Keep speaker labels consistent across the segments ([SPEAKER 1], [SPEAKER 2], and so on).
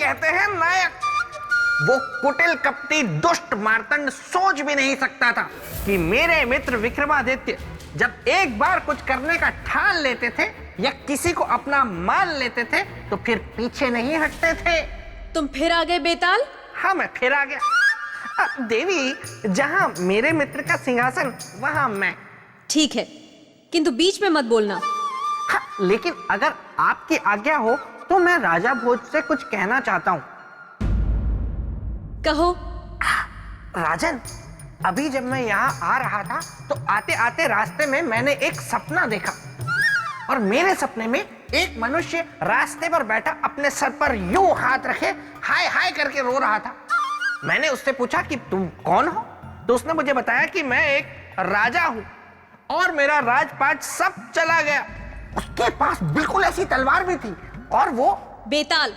[SPEAKER 1] कहते हैं नायक। वो कुटिल कपटी दुष्ट मार्तंड सोच भी नहीं सकता था कि मेरे मित्र विक्रमादित्य जब एक बार कुछ करने का ठान लेते थे या किसी को अपना मान लेते थे तो फिर पीछे नहीं हटते थे।
[SPEAKER 2] तुम फिर आ गए बेताल?
[SPEAKER 1] हाँ, मैं फिर आ गया। देवी, जहां मेरे मित्र का सिंहासन वहां मैं।
[SPEAKER 2] ठीक है, किंतु बीच में मत बोलना।
[SPEAKER 1] हाँ, लेकिन अगर आपकी आज्ञा हो तो मैं राजा भोज से कुछ कहना चाहता हूँ।
[SPEAKER 2] कहो।
[SPEAKER 1] राजन, अभी जब मैं यहाँ आ रहा था तो आते आते रास्ते में मैंने एक सपना देखा और मेरे सपने में एक मनुष्य रास्ते पर बैठा अपने सर पर यूं हाथ रखे हाय हाय करके रो रहा था। मैंने उससे पूछा कि तुम कौन हो, तो उसने मुझे बताया कि मैं एक राजा हूँ और मेरा राजपाट सब चला गया। उसके पास बिल्कुल ऐसी तलवार भी थी और वो।
[SPEAKER 2] बेताल,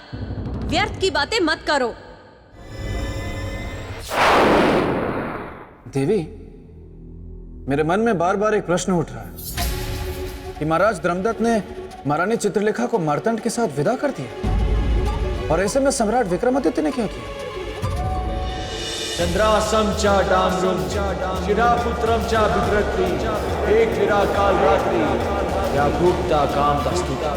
[SPEAKER 2] व्यर्थ की बातें मत करो।
[SPEAKER 3] देवी, मेरे मन में बार बार एक प्रश्न उठ रहा है कि महाराज धर्मदत्त ने महारानी चित्रलेखा को मार्तंड के साथ विदा कर दिया और ऐसे में सम्राट विक्रमादित्य ने क्या किया?
[SPEAKER 4] चंद्रासम च डामरुम शिरापुत्रम च बिभ्रति एक विराकाल रात्रि या भूक्ता काम दस्तुता।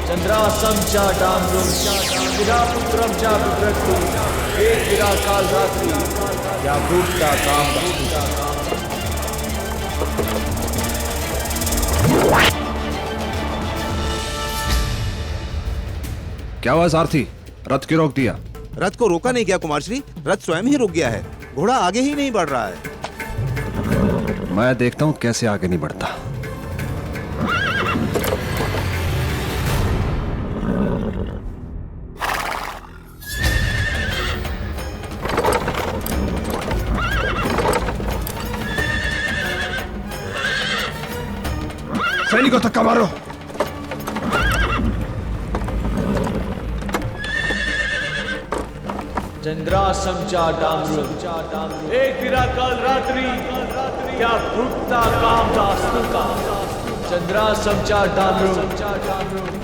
[SPEAKER 4] चंद्रासम च डामरुम शिरापुत्रम च बिभ्रति एक विराकाल रात्रि या भूक्ता काम दस्तुता।
[SPEAKER 5] क्या हुआ सारथी, रथ क्यों रोक दिया?
[SPEAKER 6] रथ को रोका नहीं गया कुमार श्री, रथ स्वयं ही रुक गया है। घोड़ा आगे ही नहीं बढ़ रहा है।
[SPEAKER 5] मैं देखता हूं कैसे आगे नहीं बढ़ता। सैनिकों धक्का मारो।
[SPEAKER 4] चंद्रासम च डामरुम एक विराकाल रात्रि क्या भूक्ता काम दास्तुता। चंद्रासम च डामरुम।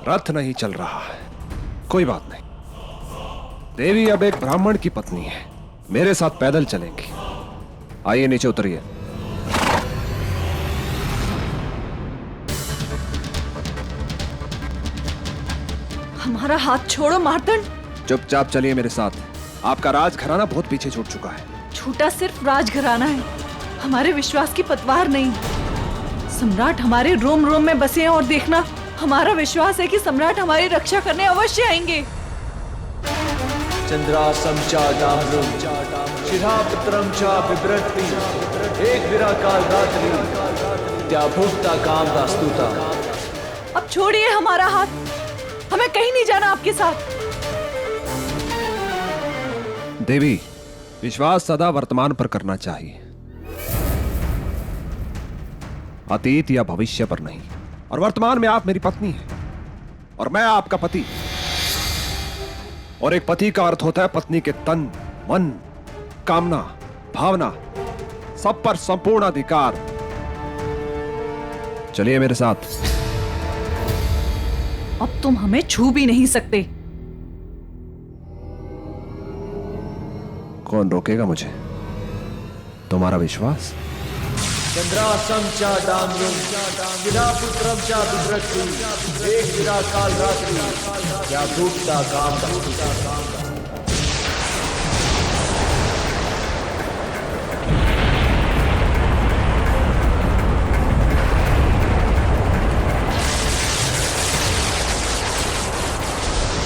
[SPEAKER 5] रथ नहीं चल रहा है, कोई बात नहीं। देवी अब एक ब्राह्मण की पत्नी है, मेरे साथ पैदल चलेंगी। आइए नीचे उतरिए।
[SPEAKER 7] हमारा हाथ छोड़ो मार्तंड।
[SPEAKER 5] चुपचाप चलिए मेरे साथ। आपका राजघराना बहुत पीछे छूट चुका है।
[SPEAKER 7] छूटा सिर्फ राजघराना है, हमारे विश्वास की पतवार नहीं। सम्राट हमारे रोम रोम में बसे हैं और देखना, हमारा विश्वास है कि सम्राट हमारी रक्षा करने अवश्य आएंगे।
[SPEAKER 4] चंद्रासम च डामरुम शिरापुत्रम च बिभ्रति एक विराकाल रात्रि क्या भूक्ता काम दास्तुता।
[SPEAKER 7] अब छोड़िए हमारा हाथ, हमें कहीं नहीं जाना आपके साथ।
[SPEAKER 5] देवी, विश्वास सदा वर्तमान पर करना चाहिए, अतीत या भविष्य पर नहीं। और वर्तमान में आप मेरी पत्नी हैं और मैं आपका पति। और एक पति का अर्थ होता है पत्नी के तन, मन, कामना, भावना सब पर संपूर्ण अधिकार। चलिए मेरे साथ।
[SPEAKER 7] अब तुम हमें छू भी नहीं सकते।
[SPEAKER 5] कौन रोकेगा मुझे? तुम्हारा विश्वास?
[SPEAKER 4] चंद्रासम च डामरुम शिरापुत्रम च बिभ्रति एक विराकाल रात्रि क्या भूक्ता काम दस्तुता।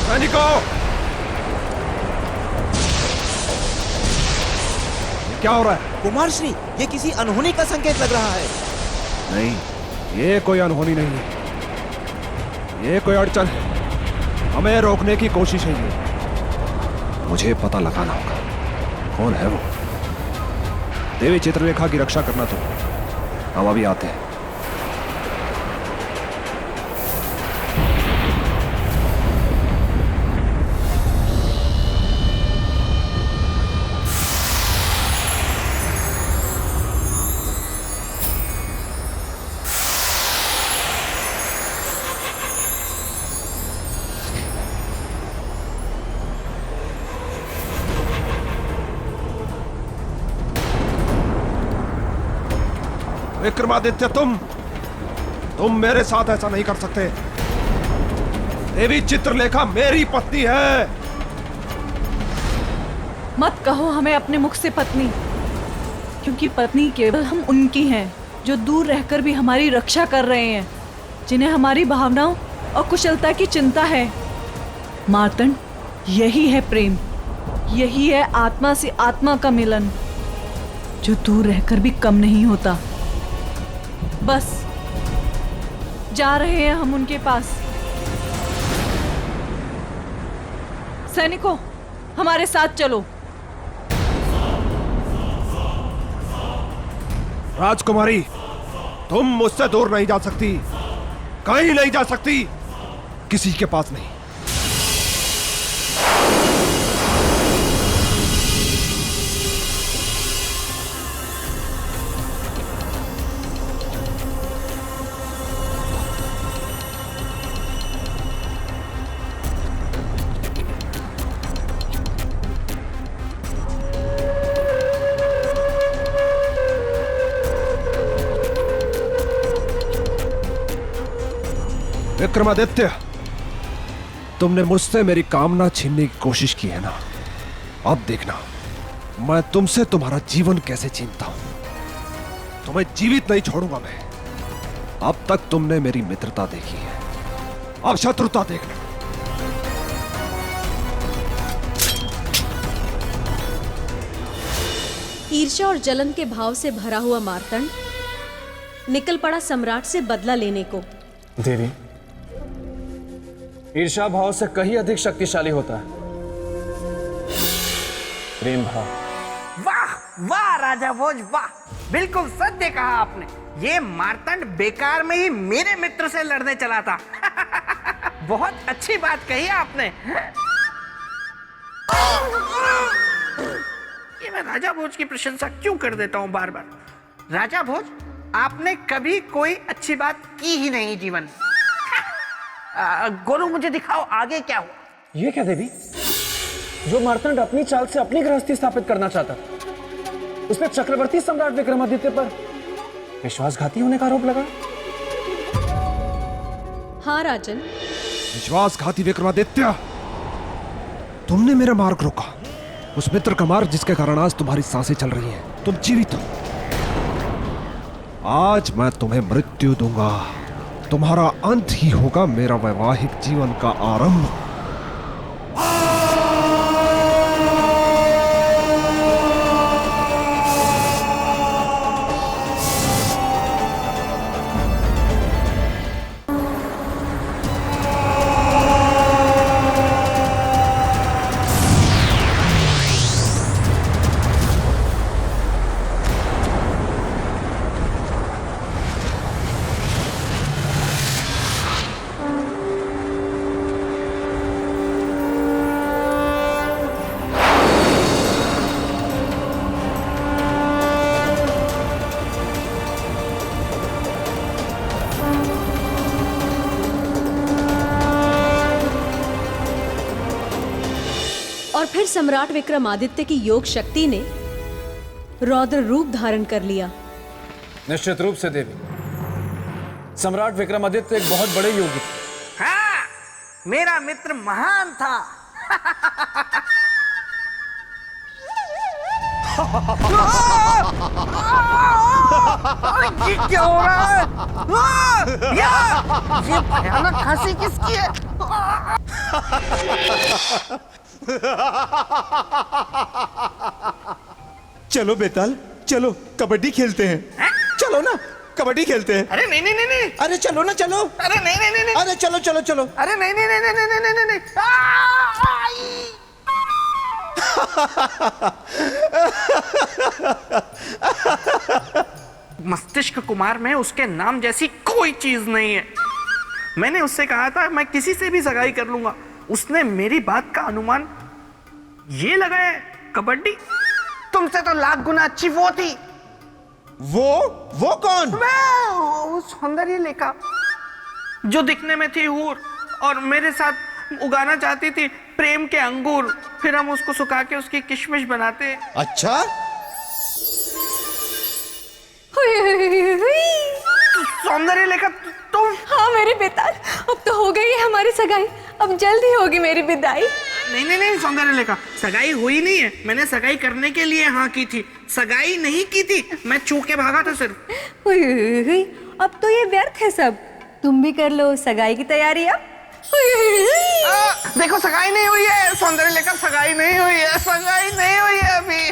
[SPEAKER 5] सैनिकों, क्या हो रहा है?
[SPEAKER 6] कुमार श्री, ये किसी अनहोनी का संकेत लग रहा है।
[SPEAKER 5] नहीं, ये कोई अनहोनी नहीं है, ये कोई अड़चन है। हमें रोकने की कोशिश है ये। मुझे पता लगाना होगा कौन है वो। देवी चित्रलेखा की रक्षा करना तो हम अभी आते हैं। विक्रमादित्य, तुम मेरे साथ ऐसा नहीं कर सकते। देवी चित्रलेखा मेरी पत्नी है।
[SPEAKER 7] मत कहो हमें अपने मुख से पत्नी, क्योंकि पत्नी केवल हम उनकी हैं जो दूर रहकर भी हमारी रक्षा कर रहे हैं, जिन्हें हमारी भावनाओं और कुशलता की चिंता है। मार्तंड, यही है प्रेम, यही है आत्मा से आत्मा का मिलन, जो दूर रहकर भी कम नहीं होता। बस जा रहे हैं हम उनके पास। सैनिकों, हमारे साथ चलो।
[SPEAKER 5] राजकुमारी, तुम मुझसे दूर नहीं जा सकती, कहीं नहीं जा सकती, किसी के पास नहीं। विक्रमादित्य, तुमने मुझसे मेरी कामना छीनने की कोशिश की है ना? अब देखना मैं तुमसे तुम्हारा जीवन कैसे छीनता हूं। तुम्हें जीवित नहीं छोड़ूंगा मैं। अब तक तुमने मेरी मित्रता देखी है, अब शत्रुता देखना।
[SPEAKER 2] ईर्ष्या और जलन के भाव से भरा हुआ मार्तंड निकल पड़ा सम्राट से बदला लेने को।
[SPEAKER 3] देवी, ईर्ष्या भाव से कहीं अधिक शक्तिशाली होता है प्रेम भाव।
[SPEAKER 1] वाह वाह राजा भोज, वाह, बिल्कुल सत्य कहा आपने। ये मार्तंड बेकार में ही मेरे मित्र से लड़ने चला था। बहुत अच्छी बात कही आपने। ये मैं राजा भोज की प्रशंसा क्यों कर देता हूं बार बार। राजा भोज, आपने कभी कोई अच्छी बात की ही नहीं जीवन। गोलू, मुझे दिखाओ आगे क्या हुआ।
[SPEAKER 3] ये क्या देवी? जो मार्तंड अपनी चाल से अपनी गृहस्थी स्थापित करना चाहता, उसने चक्रवर्ती सम्राट विक्रमादित्य पर विश्वासघाती होने का आरोप लगा।
[SPEAKER 2] हाँ राजन।
[SPEAKER 5] विश्वासघाती विक्रमादित्य, तुमने मेरा मार्ग रोका, उस मित्र का मार्ग जिसके कारण आज तुम्हारी सांसें चल रही हैं, तुम जीवित हो। आज मैं तुम्हें मृत्यु दूंगा, तुम्हारा अंत ही होगा मेरा वैवाहिक जीवन का आरंभ।
[SPEAKER 2] और फिर सम्राट विक्रमादित्य की योग शक्ति ने रौद्र रूप धारण कर लिया।
[SPEAKER 3] निश्चित रूप से देवी, सम्राट विक्रमादित्य एक बहुत बड़े योगी थे।
[SPEAKER 1] हाँ, मेरा मित्र महान था। ये क्या हो रहा है? ये भयानक हंसी किसकी है?
[SPEAKER 6] चलो बेताल, चलो कबड्डी खेलते हैं। चलो ना, कबड्डी खेलते हैं।
[SPEAKER 1] अरे नहीं नहीं नहीं नहीं।
[SPEAKER 6] अरे चलो ना, चलो।
[SPEAKER 1] अरे नहीं नहीं नहीं नहीं।
[SPEAKER 6] अरे चलो चलो चलो।
[SPEAKER 1] अरे नहीं नहीं नहीं नहीं नहीं नहीं नहीं नहीं। मस्तिष्क कुमार में उसके नाम जैसी कोई चीज नहीं है। मैंने उससे कहा था मैं किसी से भी सगाई कर लूंगा। उसने मेरी बात का अनुमान ये लगाया है, कबड्डी। तुमसे तो लाख गुना अच्छी वो थी।
[SPEAKER 6] वो कौन?
[SPEAKER 1] वो सौंदर्य लेखा जो दिखने में थी हूर और मेरे साथ उगाना चाहती थी प्रेम के अंगूर। फिर हम उसको सुखा के उसकी किशमिश बनाते।
[SPEAKER 6] अच्छा,
[SPEAKER 1] सौंदर्य लेखा तुम?
[SPEAKER 8] हाँ मेरे बेताल, अब तो हो गई है हमारी सगाई, अब जल्दी होगी मेरी विदाई।
[SPEAKER 1] नहीं सौंदर्य लेखा, सगाई हुई नहीं है। मैंने सगाई करने के लिए हाँ की थी, सगाई नहीं की थी। मैं चूक के भागा था सिर्फ।
[SPEAKER 8] हुई, अब तो ये व्यर्थ है सब। तुम भी कर लो सगाई की तैयारी अब।
[SPEAKER 1] देखो सगाई नहीं हुई है सौंदर्य लेखा, सगाई नहीं हुई है, सगाई नहीं हुई है अभी।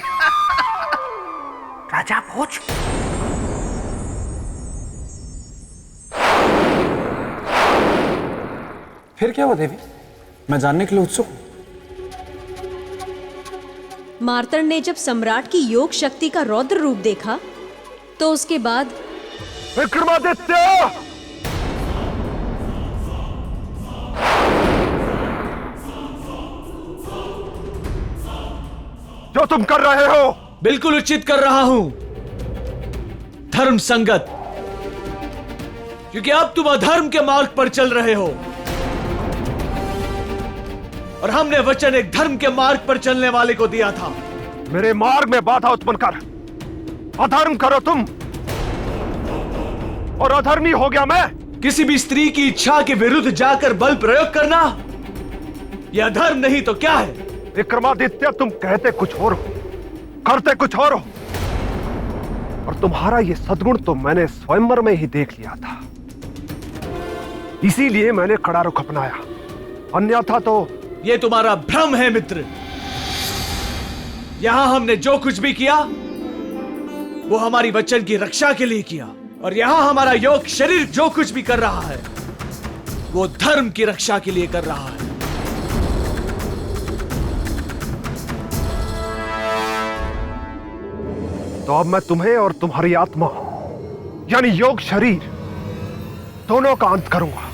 [SPEAKER 1] राजा भोज,
[SPEAKER 3] फिर क्या हुआ देवी? मैं जानने के लिए उत्सुक हूं।
[SPEAKER 2] मार्तंड ने जब सम्राट की योग शक्ति का रौद्र रूप देखा तो उसके बाद
[SPEAKER 5] विक्रमादित्य! जो तुम कर रहे हो
[SPEAKER 4] बिल्कुल उचित कर रहा हूं, धर्म संगत, क्योंकि अब तुम अधर्म के मार्ग पर चल रहे हो और हमने वचन एक धर्म के मार्ग पर चलने वाले को दिया था।
[SPEAKER 5] मेरे मार्ग में बाधा उत्पन्न कर अधर्म करो तुम, और अधर्मी हो गया मैं।
[SPEAKER 4] किसी भी स्त्री की इच्छा के विरुद्ध जाकर बल प्रयोग करना यह धर्म नहीं तो क्या है?
[SPEAKER 5] विक्रमादित्य, तुम कहते कुछ और हो, करते कुछ और हो, और तुम्हारा ये सद्गुण तो मैंने स्वयंवर में ही देख लिया था। इसीलिए मैंने कड़ा रुख अपनाया, अन्यथा तो
[SPEAKER 4] यह तुम्हारा भ्रम है मित्र। यहां हमने जो कुछ भी किया वो हमारी वचन की रक्षा के लिए किया, और यहां हमारा योग शरीर जो कुछ भी कर रहा है वो धर्म की रक्षा के लिए कर रहा है।
[SPEAKER 5] तो अब मैं तुम्हें और तुम्हारी आत्मा यानी योग शरीर दोनों का अंत करूंगा।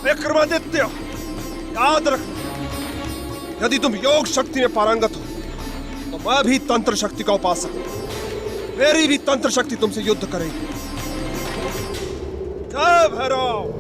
[SPEAKER 9] विक्रमादित्य, याद रख, यदि तुम योग शक्ति में पारंगत हो तो मैं भी तंत्र शक्ति का उपासक हूं। मेरी भी तंत्र शक्ति तुमसे युद्ध करेगी। जय भैरव।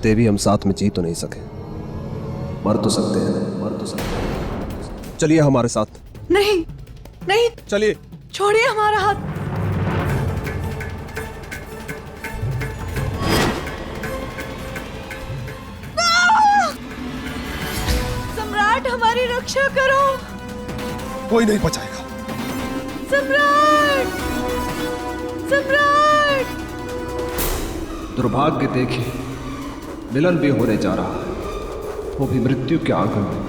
[SPEAKER 5] रहते भी हम साथ में जी तो नहीं सके। मर तो सकते हैं, मर तो सकते हैं। चलिए हमारे साथ।
[SPEAKER 7] नहीं नहीं,
[SPEAKER 5] चलिए।
[SPEAKER 7] छोड़िए हमारा हाथ। सम्राट, हमारी रक्षा करो।
[SPEAKER 5] कोई नहीं बचाएगा।
[SPEAKER 7] सम्राट, सम्राट।
[SPEAKER 5] दुर्भाग्य देखिए, मिलन भी होने जा रहा है, वो भी मृत्यु के आंगन में।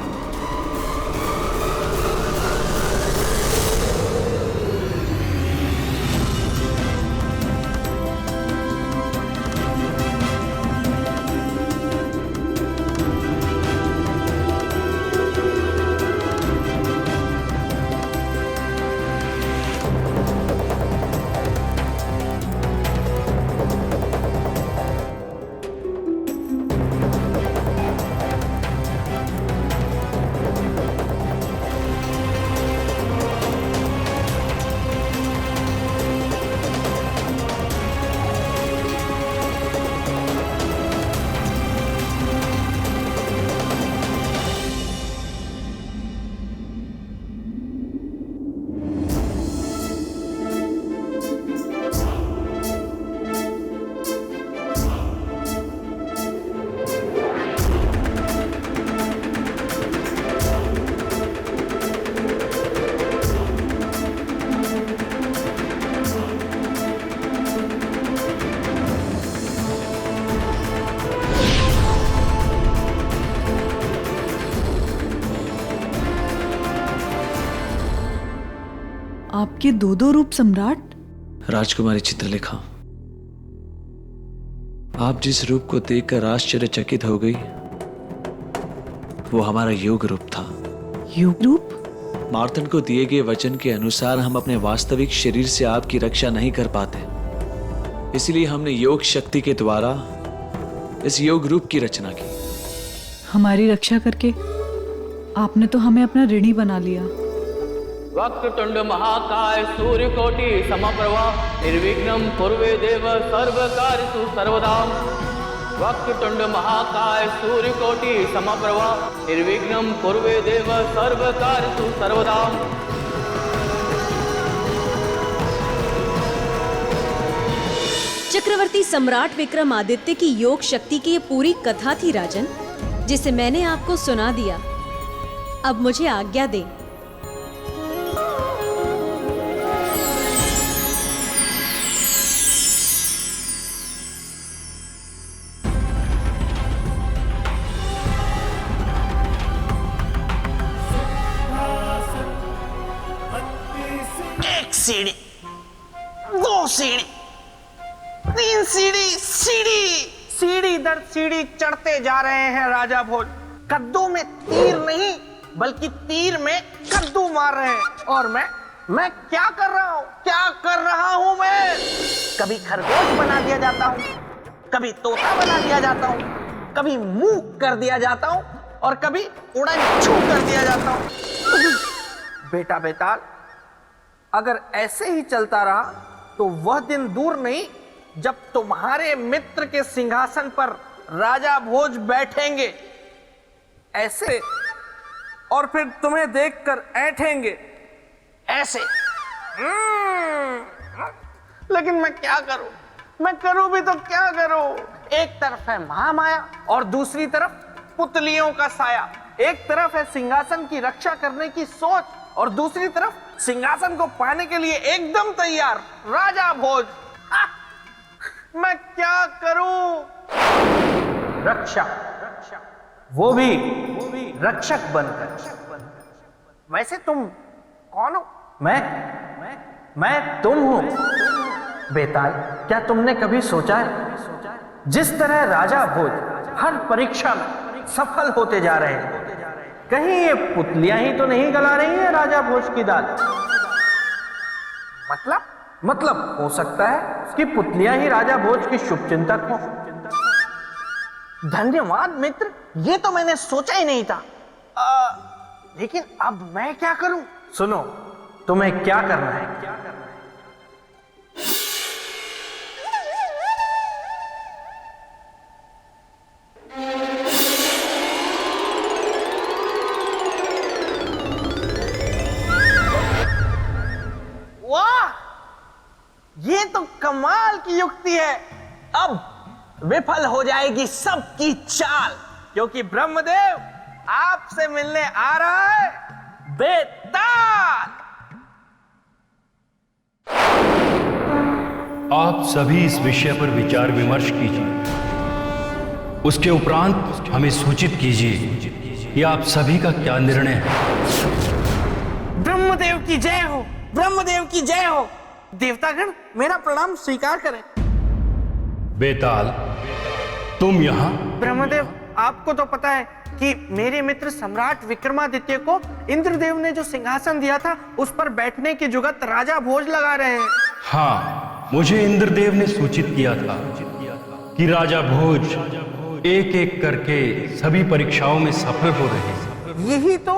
[SPEAKER 7] आपके दो दो रूप सम्राट।
[SPEAKER 4] राजकुमारी चित्रलेखा, आप जिस रूप को देखकर आश्चर्यचकित हो गई, वो हमारा योग रूप था।
[SPEAKER 7] योग रूप?
[SPEAKER 4] मार्तंड को दिए गए वचन के अनुसार हम अपने वास्तविक शरीर से आपकी रक्षा नहीं कर पाते, इसलिए हमने योग शक्ति के द्वारा इस योग रूप की रचना की।
[SPEAKER 7] हमारी रक्षा करके आपने तो हमें अपना ऋणी बना लिया।
[SPEAKER 10] वक्रतुंड महाकाय सूर्यकोटि समप्रभा निर्विघ्नं कुर्वे देव सर्वकार्येषु सर्वदा। वक्रतुंड महाकाय सूर्यकोटि समप्रभा निर्विघ्नं कुर्वे देव सर्वकार्येषु सर्वदा।
[SPEAKER 2] चक्रवर्ती सम्राट विक्रमादित्य की योग शक्ति की ये पूरी कथा थी राजन, जिसे मैंने आपको सुना दिया। अब मुझे आज्ञा दें।
[SPEAKER 1] एक सीढ़ी, दो सीढ़ी, तीन सीढ़ी, सीढ़ी दर सीढ़ी चढ़ते जा रहे हैं राजा भोज। कद्दू में तीर नहीं, बल्कि तीर में कद्दू मार रहे हैं। और मैं क्या कर रहा हूँ, क्या कर रहा हूँ मैं? कभी खरगोश बना दिया जाता हूँ, कभी तोता बना दिया जाता हूँ, कभी मुंह कर दिया जाता हूँ, और कभी उड़न छू कर दिया जाता हूँ। बेटा बेताल, अगर ऐसे ही चलता रहा तो वह दिन दूर नहीं जब तुम्हारे मित्र के सिंहासन पर राजा भोज बैठेंगे ऐसे, और फिर तुम्हें देखकर ऐंठेंगे ऐसे। लेकिन मैं क्या करूं, मैं करूं भी तो क्या करूं? एक तरफ है महामाया और दूसरी तरफ पुतलियों का साया। एक तरफ है सिंहासन की रक्षा करने की सोच और दूसरी तरफ सिंहासन को पाने के लिए एकदम तैयार राजा भोज। मैं क्या करूं? रक्षा, वो भी रक्षक बनकर। वैसे तुम कौन हो? मैं तुम हूं। बेताल, क्या तुमने कभी सोचा है जिस तरह राजा भोज हर परीक्षा में सफल होते जा रहे हैं, कहीं ये पुतलियां ही तो नहीं गला रही हैं राजा भोज की दाल? मतलब हो सकता है कि पुतलियां ही राजा भोज की शुभचिंतक हो। धन्यवाद मित्र, ये तो मैंने सोचा ही नहीं था। लेकिन अब मैं क्या करूं? सुनो, तुम्हें क्या करना है? ये तो कमाल की युक्ति है। अब विफल हो जाएगी सबकी चाल, क्योंकि ब्रह्मदेव आपसे मिलने आ रहा है बेताल।
[SPEAKER 11] आप सभी इस विषय पर विचार विमर्श कीजिए। उसके उपरांत हमें सूचित कीजिए कि आप सभी का क्या निर्णय है।
[SPEAKER 1] ब्रह्मदेव की जय हो, ब्रह्मदेव की जय हो। देवतागण मेरा प्रणाम स्वीकार करें।
[SPEAKER 11] बेताल, तुम यहाँ?
[SPEAKER 1] ब्रह्मदेव, आपको तो पता है कि मेरे मित्र सम्राट विक्रमादित्य को इंद्रदेव ने जो सिंहासन दिया था उस पर बैठने की जुगत राजा भोज लगा रहे हैं।
[SPEAKER 11] हाँ, मुझे इंद्रदेव ने सूचित किया था कि राजा भोज एक एक करके सभी परीक्षाओं में सफल हो रहे हैं।
[SPEAKER 1] यही तो,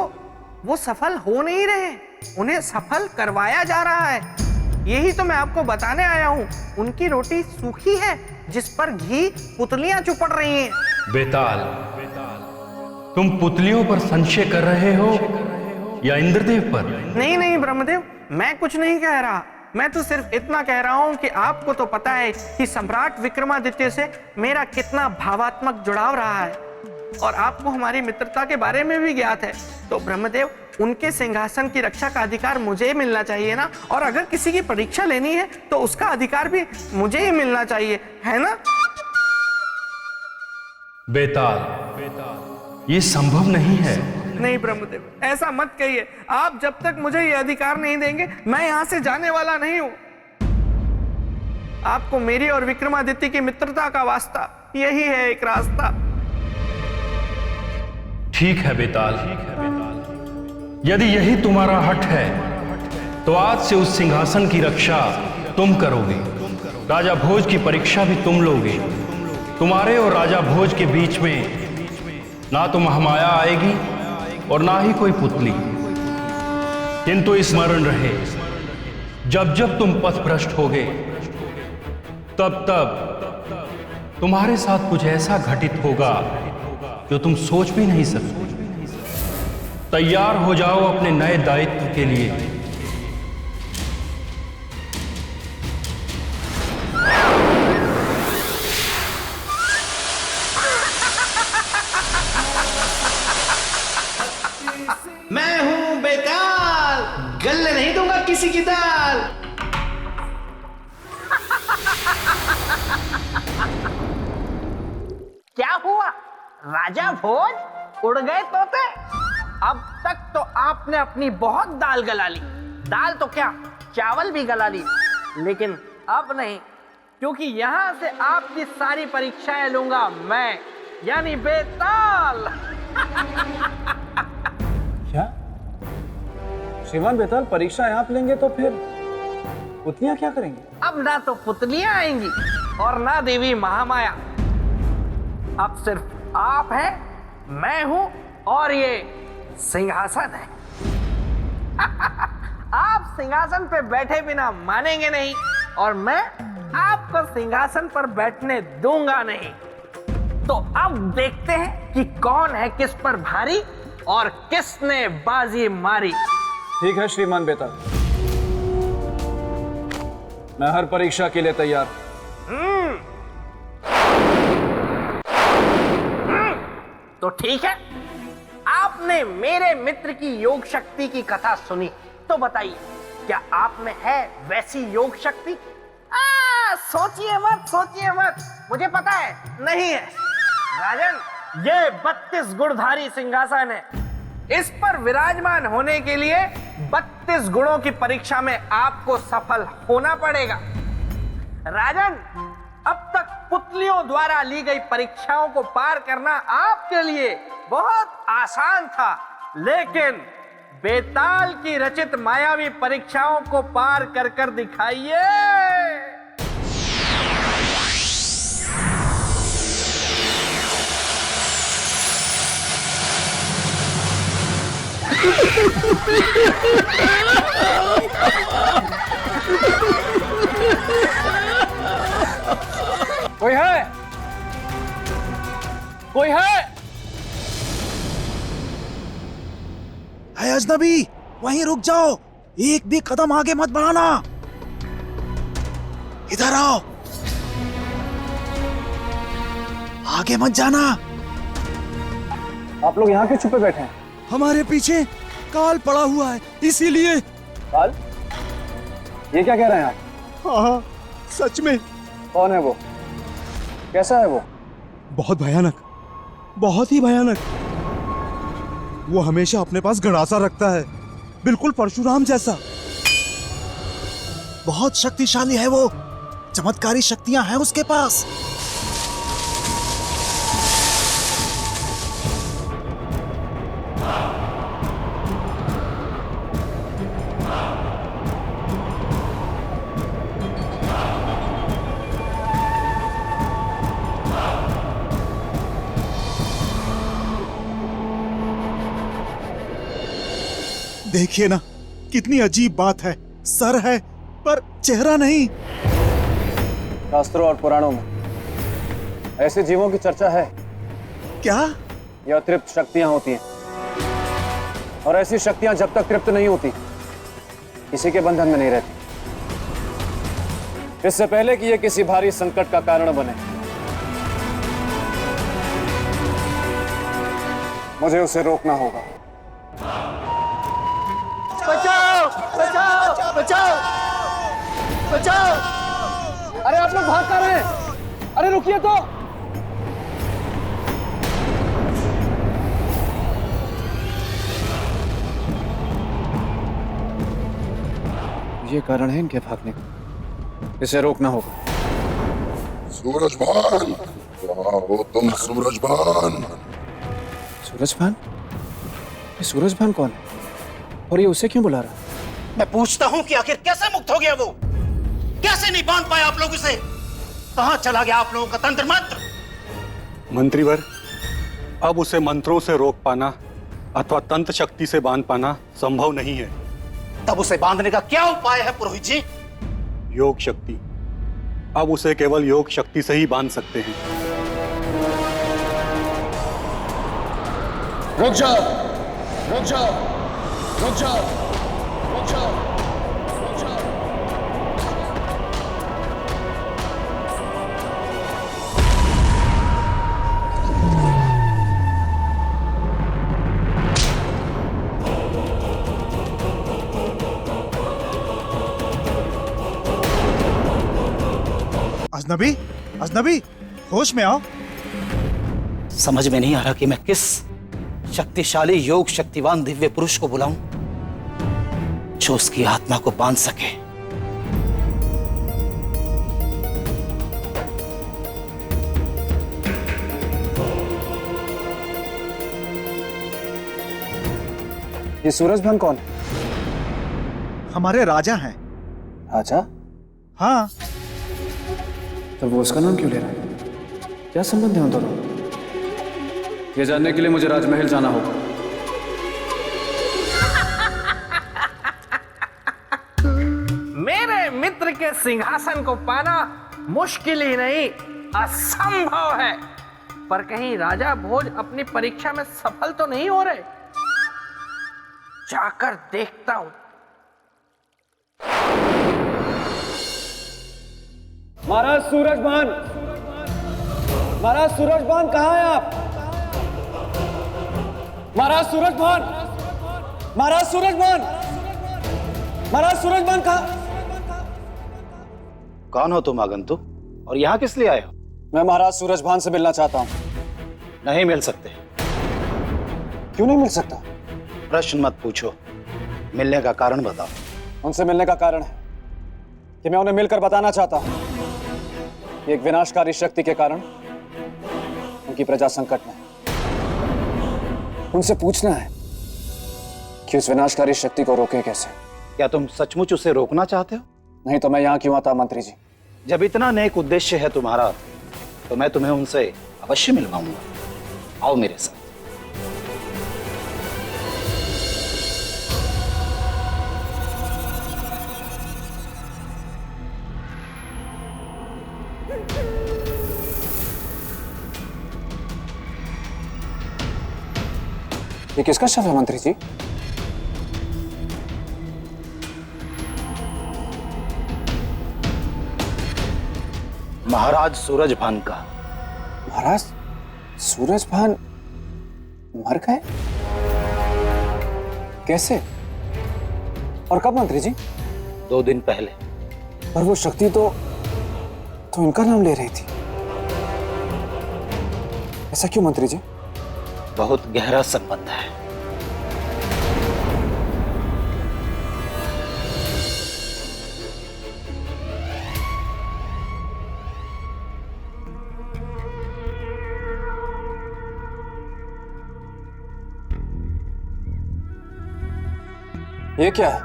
[SPEAKER 1] वो सफल हो नहीं रहे, उन्हें सफल करवाया जा रहा है। यही तो मैं आपको बताने आया हूँ। उनकी रोटी सूखी है जिस पर घी पुतलियां चुपड़ रही हैं।
[SPEAKER 11] बेताल, तुम पुतलियों पर संशय कर रहे हो या इंद्रदेव पर?
[SPEAKER 1] नहीं नहीं ब्रह्मदेव, मैं कुछ नहीं कह रहा। मैं तो सिर्फ इतना कह रहा हूँ कि आपको तो पता है कि सम्राट विक्रमादित्य से मेरा कितना भावात्मक जुड़ाव रहा है, और आपको हमारी मित्रता के बारे में भी ज्ञात है। तो ब्रह्मदेव, उनके सिंहासन की रक्षा का अधिकार मुझे मिलना चाहिए ना, और अगर किसी की परीक्षा लेनी है तो उसका अधिकार भी मुझे ही मिलना चाहिए, है ना?
[SPEAKER 11] बेताल, ये संभव नहीं है।
[SPEAKER 1] नहीं ब्रह्मदेव, ऐसा मत कहिए। आप जब तक मुझे ये अधिकार नहीं देंगे मैं यहां से जाने वाला नहीं हूं। आपको मेरी और विक्रमादित्य की मित्रता का वास्ता, यही है एक रास्ता।
[SPEAKER 11] ठीक है बेताल, यदि यही तुम्हारा हठ है तो आज से उस सिंहासन की रक्षा तुम करोगे। राजा भोज की परीक्षा भी तुम लोगे। तुम्हारे और राजा भोज के बीच में ना तो महामाया आएगी और ना ही कोई पुतली। किंतु स्मरण रहे, जब जब तुम पथभ्रष्ट होगे तब तब तुम्हारे साथ कुछ ऐसा घटित होगा जो तुम सोच भी नहीं सकते। तैयार हो जाओ अपने नए दायित्व के लिए।
[SPEAKER 1] मैं हूं बेताल, गले नहीं दूंगा किसी की दाल। क्या हुआ राजा भोज, उड़ गए तोते? अब तक तो आपने अपनी बहुत दाल गला ली। दाल तो क्या, चावल भी गला ली। लेकिन अब नहीं, क्योंकि यहां से आपकी सारी परीक्षाएं लूंगा मैं, यानी बेताल।
[SPEAKER 3] क्या श्रीमान बेताल, परीक्षाएं आप लेंगे तो फिर पुतलियां क्या करेंगी?
[SPEAKER 1] अब ना तो पुतलियां आएंगी और ना देवी महामाया। अब सिर्फ आप हैं, मैं हूं और ये सिंहासन है। आप सिंहासन पे बैठे बिना मानेंगे नहीं, और मैं आपको सिंहासन पर बैठने दूंगा नहीं। तो अब देखते हैं कि कौन है किस पर भारी और किसने बाजी मारी।
[SPEAKER 3] ठीक है श्रीमान बेताल, मैं हर परीक्षा के लिए तैयार।
[SPEAKER 1] तो ठीक है, आपने मेरे मित्र की योग शक्ति की कथा सुनी, तो बताइए क्या आप में है वैसी योग शक्ति? सोचिए मत, मुझे पता है नहीं है। राजन, ये 32 गुणधारी सिंहासन है। इस पर विराजमान होने के लिए 32 गुणों की परीक्षा में आपको सफल होना पड़ेगा। राजन, अब तक पुतलियों द्वारा ली गई परीक्षाओं को पार करना आपके लिए बहुत आसान था, लेकिन बेताल की रचित मायावी परीक्षाओं को पार कर कर दिखाइए।
[SPEAKER 3] कोई है? कोई है?
[SPEAKER 6] है अजनबी, वहीं रुक जाओ, एक भी कदम आगे मत बढ़ाना।
[SPEAKER 12] इधर आओ, आगे मत जाना।
[SPEAKER 3] आप लोग यहाँ क्यों छुपे बैठे हैं?
[SPEAKER 12] हमारे पीछे काल पड़ा हुआ है, इसीलिए।
[SPEAKER 3] काल? ये क्या कह रहे हैं आप?
[SPEAKER 12] हाँ, सच में।
[SPEAKER 3] कौन है वो? कैसा है वो?
[SPEAKER 12] बहुत भयानक, बहुत ही भयानक। वो हमेशा अपने पास गड़ासा रखता है, बिल्कुल परशुराम जैसा। बहुत शक्तिशाली है वो, चमत्कारी शक्तियां हैं उसके पास। देखिए ना, कितनी अजीब बात है। सर है पर चेहरा नहीं।
[SPEAKER 3] शास्त्रों और पुराणों में ऐसे जीवों की चर्चा है।
[SPEAKER 12] क्या?
[SPEAKER 3] ये अतृप्त शक्तियां होती हैं, और ऐसी शक्तियां जब तक तृप्त नहीं होती किसी के बंधन में नहीं रहती। इससे पहले कि ये किसी भारी संकट का कारण बने, मुझे उसे रोकना होगा।
[SPEAKER 1] बचाओ बचाओ बचाओ बचाओ!
[SPEAKER 3] अरे आप लोग भाग कर रहे हैं? अरे रुकिए तो। ये कारण है इनके भागने का, इसे रोकना होगा।
[SPEAKER 13] सूरजभान, कहाँ हो तुम सूरजभान?
[SPEAKER 3] सूरजभान? ये सूरजभान कौन है और ये उसे क्यों बुला रहा है?
[SPEAKER 12] मैं पूछता हूँ कि आखिर कैसे मुक्त हो गया वो? कैसे नहीं बांध पाए आप लोग उसे? कहाँ चला गया आप लोगों का तंत्र मंत्र?
[SPEAKER 11] मंत्रीवर, अब उसे मंत्रों से रोक पाना अथवा तंत्र शक्ति से बांध पाना संभव नहीं है।
[SPEAKER 12] तब उसे बांधने का क्या उपाय है पुरोहित जी?
[SPEAKER 11] योग शक्ति। अब उसे केवल योग शक्ति से ही बांध सकते हैं।
[SPEAKER 13] रुक जाओ, रुक जाओ, रुक जाओ, रुक जाओ, रुक जाओ।
[SPEAKER 12] अजनबी, अजनबी, होश में आओ। समझ में नहीं आ रहा कि मैं किस शक्तिशाली योग शक्तिवान दिव्य पुरुष को बुलाऊं जो उसकी आत्मा को बांध सके।
[SPEAKER 3] ये सूरजभान कौन है?
[SPEAKER 12] हमारे राजा हैं।
[SPEAKER 3] राजा?
[SPEAKER 12] हाँ।
[SPEAKER 3] तो वो उसका नाम क्यों ले रहा है? क्या संबंध है उन दोनों? ये जानने के लिए मुझे राजमहल जाना होगा।
[SPEAKER 1] मेरे मित्र के सिंहासन को पाना मुश्किल ही नहीं, असंभव है। पर कहीं राजा भोज अपनी परीक्षा में सफल तो नहीं हो रहे? जाकर देखता हूं।
[SPEAKER 3] महाराज सूरजभान, महाराज सूरजभान कहाँ हैं आप? महाराज सूरजभान, महाराज सूरजभान, महाराज सूरजभान कहाँ?
[SPEAKER 12] कौन हो तुम आगंतुक, और यहाँ किस लिए आए हो?
[SPEAKER 3] मैं महाराज सूरजभान से मिलना चाहता हूँ।
[SPEAKER 12] नहीं मिल सकते।
[SPEAKER 3] क्यों नहीं मिल सकता?
[SPEAKER 12] प्रश्न मत पूछो, मिलने का कारण बताओ।
[SPEAKER 3] उनसे मिलने का कारण है कि मैं उन्हें मिलकर बताना चाहता हूँ कि एक विनाशकारी शक्ति के कारण उनकी प्रजा संकट में है। उनसे पूछना है कि उस विनाशकारी शक्ति को रोके कैसे।
[SPEAKER 12] क्या तुम सचमुच उसे रोकना चाहते हो?
[SPEAKER 3] नहीं तो मैं यहाँ क्यों आता मंत्री जी?
[SPEAKER 12] जब इतना नेक उद्देश्य है तुम्हारा, तो मैं तुम्हें उनसे अवश्य मिलवाऊंगा। आओ मेरे साथ।
[SPEAKER 3] ये किसका शव है मंत्री जी?
[SPEAKER 12] महाराज सूरजभान का।
[SPEAKER 3] महाराज सूरजभान मर गए? कैसे और कब मंत्री जी?
[SPEAKER 12] 2 दिन पहले।
[SPEAKER 3] पर वो शक्ति तो इनका नाम ले रही थी। ऐसा क्यों मंत्री जी?
[SPEAKER 12] बहुत गहरा संबंध है।
[SPEAKER 3] ये क्या है?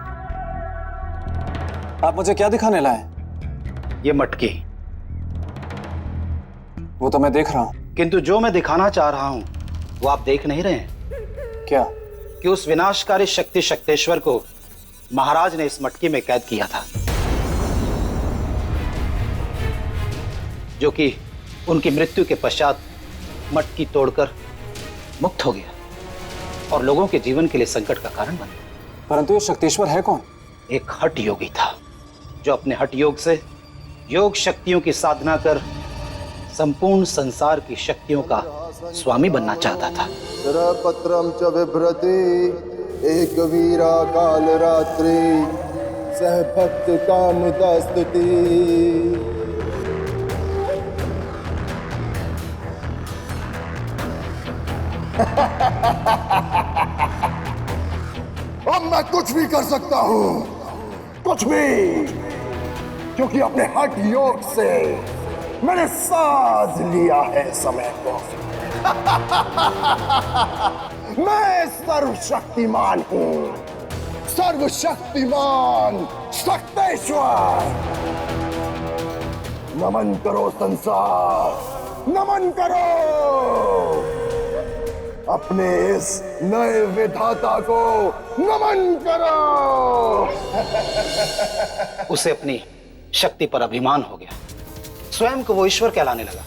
[SPEAKER 3] आप मुझे क्या दिखाने लाए?
[SPEAKER 12] ये मटकी।
[SPEAKER 3] वो तो मैं देख रहा हूं।
[SPEAKER 12] किंतु जो मैं दिखाना चाह रहा हूं वो आप देख नहीं रहे हैं।
[SPEAKER 3] क्या?
[SPEAKER 12] कि उस विनाशकारी शक्ति शक्तेश्वर को महाराज ने इस मटकी में कैद किया था, जो कि उनकी मृत्यु के पश्चात मटकी तोड़कर मुक्त हो गया और लोगों के जीवन के लिए संकट का कारण बना।
[SPEAKER 3] परंतु ये शक्तेश्वर है कौन?
[SPEAKER 12] एक हठ योगी था जो अपने हठ योग से योग शक्तियों की साधना कर संपूर्ण संसार की शक्तियों का स्वामी बनना चाहता था।
[SPEAKER 14] पत्रम च बिभ्रति एक वीरा काल रात्रि सह भक्त कामुदा स्तुति।
[SPEAKER 13] अब मैं कुछ भी कर सकता हूं, कुछ भी, क्योंकि अपने हठ योग से मैंने साध लिया है समय को। मैं सर्वशक्तिमान हूं, सर्वशक्तिमान शक्तेश्वर। नमन करो संसार, नमन करो अपने इस नए विधाता को, नमन करो।
[SPEAKER 12] उसे अपनी शक्ति पर अभिमान हो गया, स्वयं को वो ईश्वर कहलाने लगा।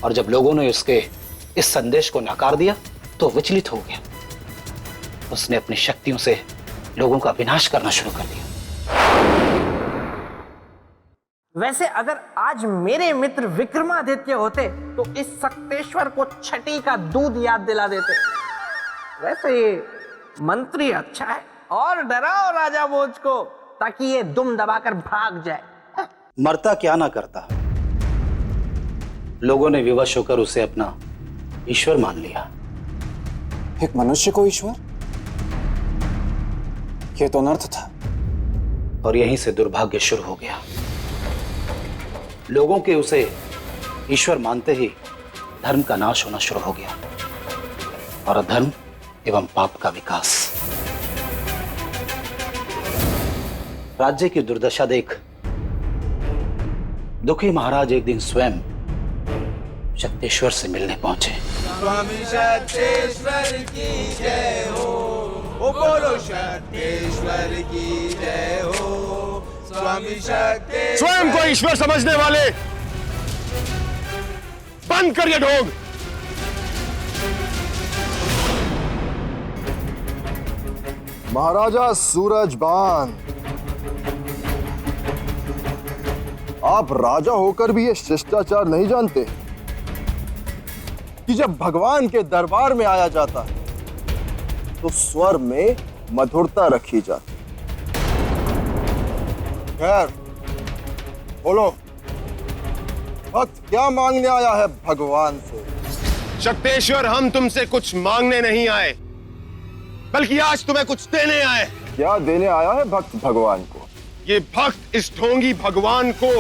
[SPEAKER 12] और जब लोगों ने उसके इस संदेश को नकार दिया तो विचलित हो गया। उसने अपनी शक्तियों से लोगों का विनाश करना शुरू कर दिया।
[SPEAKER 1] वैसे अगर आज मेरे मित्र विक्रमादित्य होते तो इस शक्तेश्वर को छठी का दूध याद दिला देते। वैसे ये मंत्री अच्छा है, और डराओ राजा भोज को ताकि ये दुम दबाकर भाग जाए।
[SPEAKER 12] मरता क्या ना करता, लोगों ने विवश होकर उसे अपना ईश्वर मान लिया।
[SPEAKER 3] एक मनुष्य को ईश्वर? यह तो अनर्थ था।
[SPEAKER 12] और यहीं से दुर्भाग्य शुरू हो गया। लोगों के उसे ईश्वर मानते ही धर्म का नाश होना शुरू हो गया और अधर्म एवं पाप का विकास। राज्य की दुर्दशा देख दुखी महाराज एक दिन स्वयं शक्तेश्वर से मिलने पहुंचे।
[SPEAKER 14] स्वामी शक्तेश्वर की जय हो, ओ बोलो शक्तेश्वर की जय हो। स्वामी शक्तेश्वर।
[SPEAKER 9] स्वयं को ईश्वर समझने वाले बंद करिए ढोंग।
[SPEAKER 14] महाराजा सूरजभान, आप राजा होकर भी ये शिष्टाचार नहीं जानते कि जब भगवान के दरबार में आया जाता है तो स्वर में मधुरता रखी जाती। खैर बोलो, भक्त क्या मांगने आया है भगवान से?
[SPEAKER 9] शक्तेश्वर, हम तुमसे कुछ मांगने नहीं आए, बल्कि आज तुम्हें कुछ देने आए।
[SPEAKER 14] क्या देने आया है भक्त भगवान को?
[SPEAKER 9] ये भक्त इस ढोंगी भगवान को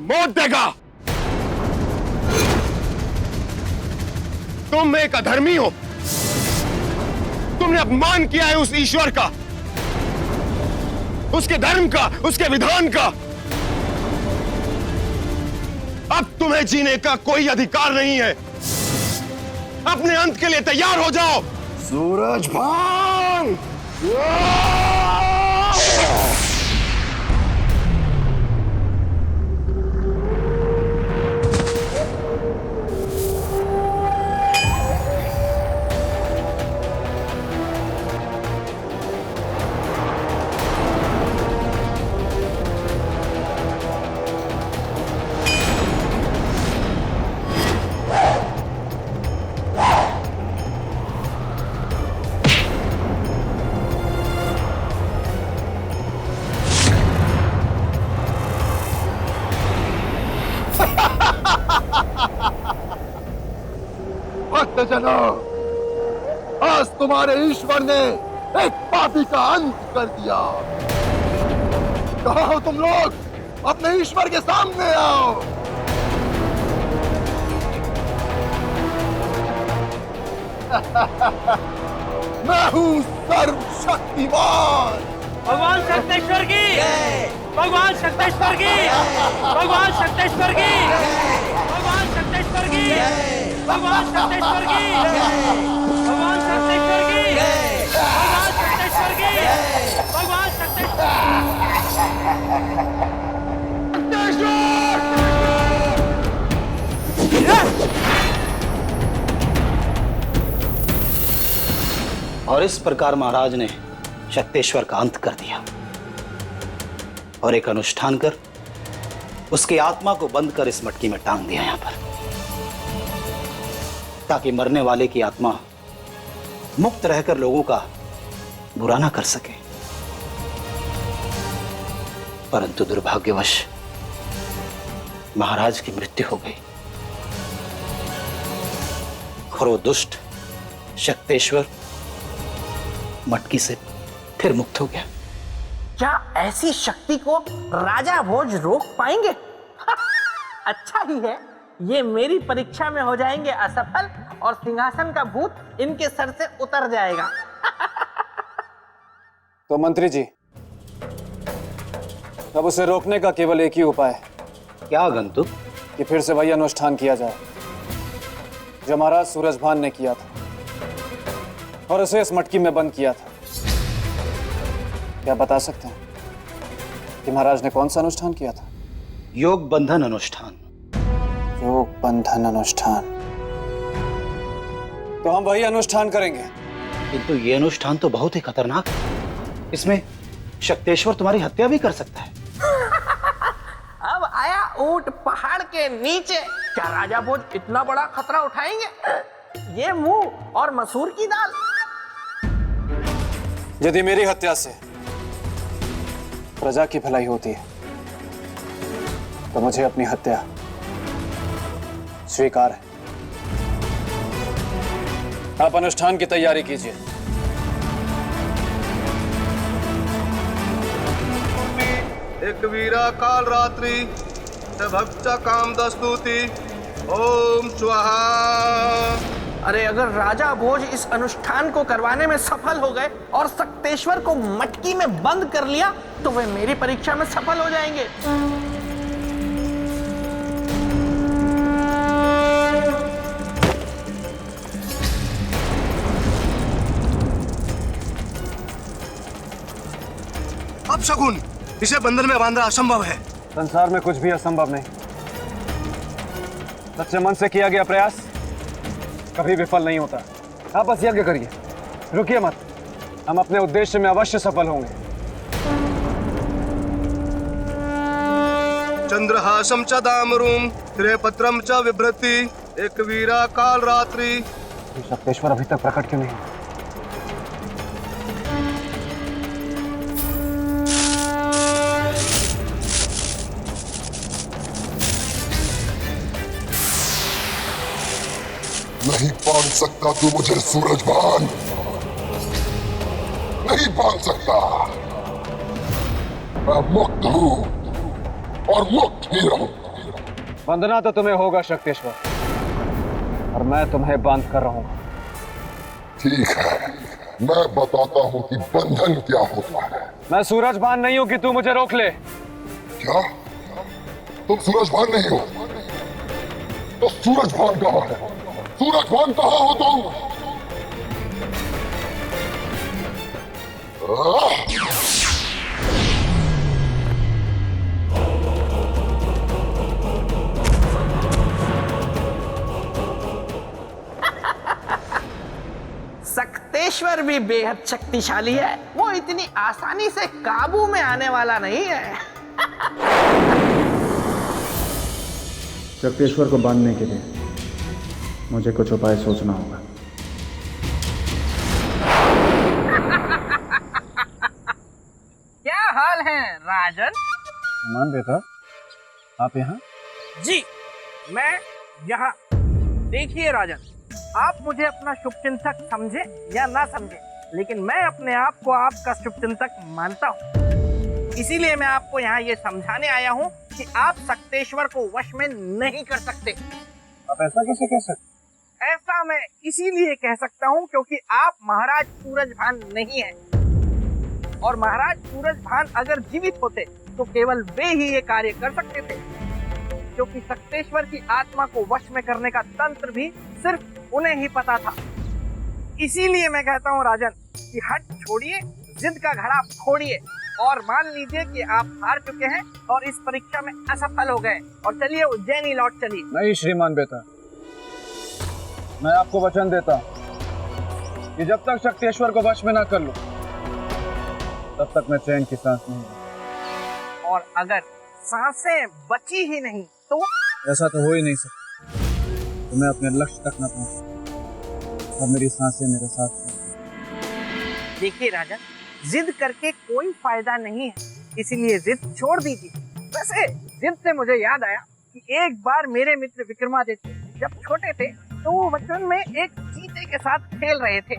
[SPEAKER 9] मौत देगा। तुम एक अधर्मी हो, तुमने अपमान किया है उस ईश्वर का, उसके धर्म का, उसके विधान का। अब तुम्हें जीने का कोई अधिकार नहीं है। अपने अंत के लिए तैयार हो जाओ।
[SPEAKER 14] सूरजभान!
[SPEAKER 13] भक्तजनों, आज तुम्हारे ईश्वर ने एक पापी का अंत कर दिया। कहाँ हो तुम लोग? अपने ईश्वर के सामने आओ। मैं हूँ सर्वशक्तिमान।
[SPEAKER 10] भगवान शक्तेश्वर की, भगवान शक्तेश्वर की, भगवान शक्तेश्वर की, भगवान शक्तेश्वर की, भगवान शक्तेश्वर की, भगवान शक्तेश्वर की, भगवान शक्तेश्वर की, भगवान
[SPEAKER 12] और इस प्रकार महाराज ने शक्तेश्वर का अंत कर दिया और एक अनुष्ठान कर उसकी आत्मा को बंद कर इस मटकी में टांग दिया यहां पर, ताकि मरने वाले की आत्मा मुक्त रहकर लोगों का बुरा ना कर सके। परंतु दुर्भाग्यवश महाराज की मृत्यु हो गई और वो दुष्ट शक्तेश्वर मटकी से फिर मुक्त हो गया।
[SPEAKER 1] क्या ऐसी शक्ति को राजा भोज रोक पाएंगे? अच्छा ही है, ये मेरी परीक्षा में हो जाएंगे असफल और सिंहासन का भूत इनके सर से उतर जाएगा।
[SPEAKER 3] तो मंत्री जी, अब उसे रोकने का केवल एक ही उपाय है।
[SPEAKER 12] क्या आगंतुक?
[SPEAKER 3] कि फिर से वही अनुष्ठान किया जाए जो महाराज सूरजभान ने किया था और उसे इस मटकी में बंद किया था। क्या बता सकते हैं कि महाराज ने कौन सा अनुष्ठान किया था?
[SPEAKER 12] योग बंधन अनुष्ठान।
[SPEAKER 3] योग बंधन अनुष्ठान। तो हम वही अनुष्ठान करेंगे।
[SPEAKER 12] किंतु ये अनुष्ठान तो बहुत ही खतरनाक है। इसमें शक्तेश्वर तुम्हारी हत्या भी कर सकता है।
[SPEAKER 1] अब आया ऊंट पहाड़ के नीचे। क्या राजा भोज इतना बड़ा खतरा उठाएंगे? ये मुंह और मसूर की दाल।
[SPEAKER 3] यदि मेरी हत्या से प्रजा की भलाई होती है तो मुझे अपनी हत्या स्वीकार है। आप अनुष्ठान की तैयारी कीजिए।
[SPEAKER 14] एक वीरा काल रात्रि भक्त काम दस्तुति ओम स्वाहा।
[SPEAKER 1] अरे अगर राजा भोज इस अनुष्ठान को करवाने में सफल हो गए और शक्तेश्वर को मटकी में बंद कर लिया तो वे मेरी परीक्षा में सफल हो जाएंगे।
[SPEAKER 14] अब शकुन, इसे बंधन में बांधना असंभव है।
[SPEAKER 3] संसार में कुछ भी असंभव नहीं। सच्चे मन से किया गया प्रयास कभी विफल नहीं होता। आप बस यज्ञ करिए, रुकिए मत। हम अपने उद्देश्य में अवश्य सफल होंगे।
[SPEAKER 14] चंद्रहासम च दामरूम त्रिपत्रम च विभ्रति एक वीरा काल रात्रि।
[SPEAKER 3] शक्तेश्वर अभी तक प्रकट क्यों नहीं?
[SPEAKER 13] नहीं बांध सकता तू मुझे सूरजभान, नहीं बांध सकता। मैं मुक्त हूं और मुक्त ही रहूंगा।
[SPEAKER 3] बंधना तो तुम्हें होगा शक्तेश्वर, और मैं तुम्हें बांध कर रहूंगा।
[SPEAKER 13] ठीक है, मैं बताता हूं कि बंधन क्या होता है।
[SPEAKER 3] मैं सूरजभान नहीं हूं कि तू मुझे रोक ले।
[SPEAKER 13] क्या तुम सूरजभान नहीं हो? तो सूरजभान कहाँ है? सूरजभान कहाँ हो तुम?
[SPEAKER 1] शक्तेश्वर भी बेहद शक्तिशाली है। वो इतनी आसानी से काबू में आने वाला नहीं है।
[SPEAKER 3] शक्तेश्वर को बांधने के लिए मुझे कुछ उपाय सोचना होगा।
[SPEAKER 1] क्या हाल है राजन?
[SPEAKER 3] मान बेटा, आप यहाँ?
[SPEAKER 1] जी, मैं यहाँ। देखिए राजन, आप मुझे अपना शुभचिंतक समझे या ना समझे, लेकिन मैं अपने आप को आपका शुभचिंतक मानता हूँ। इसीलिए मैं आपको यहाँ ये समझाने आया हूँ कि आप सक्तेश्वर को वश में नहीं कर सकते।
[SPEAKER 3] आप ऐसा कैसे कह सकते?
[SPEAKER 1] ऐसा मैं इसीलिए कह सकता हूँ क्योंकि आप महाराज सूरजभान नहीं हैं। और महाराज सूरजभान अगर जीवित होते तो केवल वे ही ये कार्य कर सकते थे, क्योंकि सक्तेश्वर की आत्मा को वश में करने का तंत्र भी सिर्फ उन्हें ही पता था। इसीलिए मैं कहता हूँ राजन कि हट छोड़िए, जिद का घड़ा फोड़िए और मान लीजिए कि आप हार चुके हैं और इस परीक्षा में असफल हो गए, और चलिए उज्जैनी लौट चलिए।
[SPEAKER 3] नहीं श्रीमान बेटा, मैं आपको वचन देता हूँ कि जब तक शक्तेश्वर को वश में ना कर लूं, तब तक मैं चैन की सांस नहीं लूंगा।
[SPEAKER 1] और अगर सांसें बची ही नहीं तो?
[SPEAKER 3] ऐसा तो हो ही नहीं सकता, तो मैं अपने लक्ष्य तक न पहुंच और मेरी सांसें मेरे साथ छोड़।
[SPEAKER 1] देखिए राजन, जिद करके कोई फायदा नहीं है, इसीलिए जिद छोड़ दीजिए। वैसे जिद से मुझे याद आया कि एक बार मेरे मित्र विक्रमादित्य जब छोटे थे तो वो बचपन में एक चीते के साथ खेल रहे थे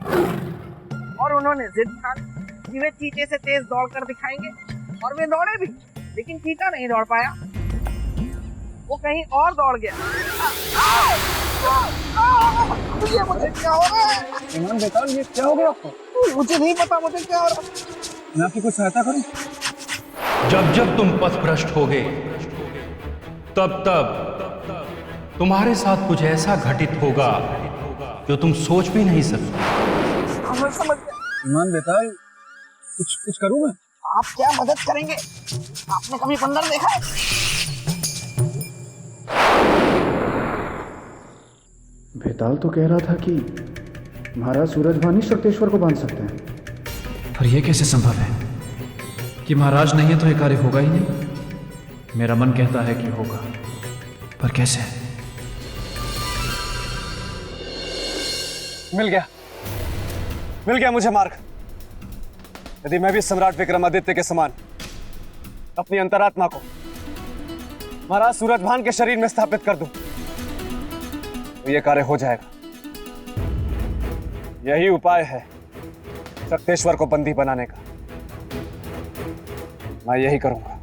[SPEAKER 1] और उन्होंने जिद ठानी कि वे चीते से तेज दौड़कर दिखाएंगे, और वे दौड़े भी, लेकिन चीता नहीं दौड़ पाया, वो कहीं और दौड़ गया। ये मुझे क्या हो रहा है?
[SPEAKER 3] श्रीमान बेटा, ये क्या हो गया आपको?
[SPEAKER 1] मुझे नहीं पता मुझे क्या हो रहा है।
[SPEAKER 3] मैं आपकी कुछ सहायता करूं?
[SPEAKER 11] जब जब तुम पथभ्रष्ट होगे, तब तब तुम्हारे साथ कुछ ऐसा घटित होगा जो तुम सोच भी नहीं सकते।
[SPEAKER 1] समझ गया।
[SPEAKER 3] श्रीमान बेटा, कुछ करूं मैं?
[SPEAKER 1] आप क्या मदद करेंगे? आपने कभी बंदर देखा है?
[SPEAKER 15] बेताल तो कह रहा था कि महाराज सूरजभान ही सक्तेश्वर को बांध सकते हैं।
[SPEAKER 3] पर यह कैसे संभव है कि महाराज नहीं है तो यह कार्य होगा ही नहीं? मेरा मन कहता है कि होगा, पर कैसे? मिल गया मुझे मार्ग। यदि मैं भी सम्राट विक्रमादित्य के समान अपनी अंतरात्मा को महाराज सूरजभान के शरीर में स्थापित कर दूं, तो यह कार्य हो जाएगा। यही उपाय है सक्तेश्वर को बंदी बनाने का। मैं यही करूंगा।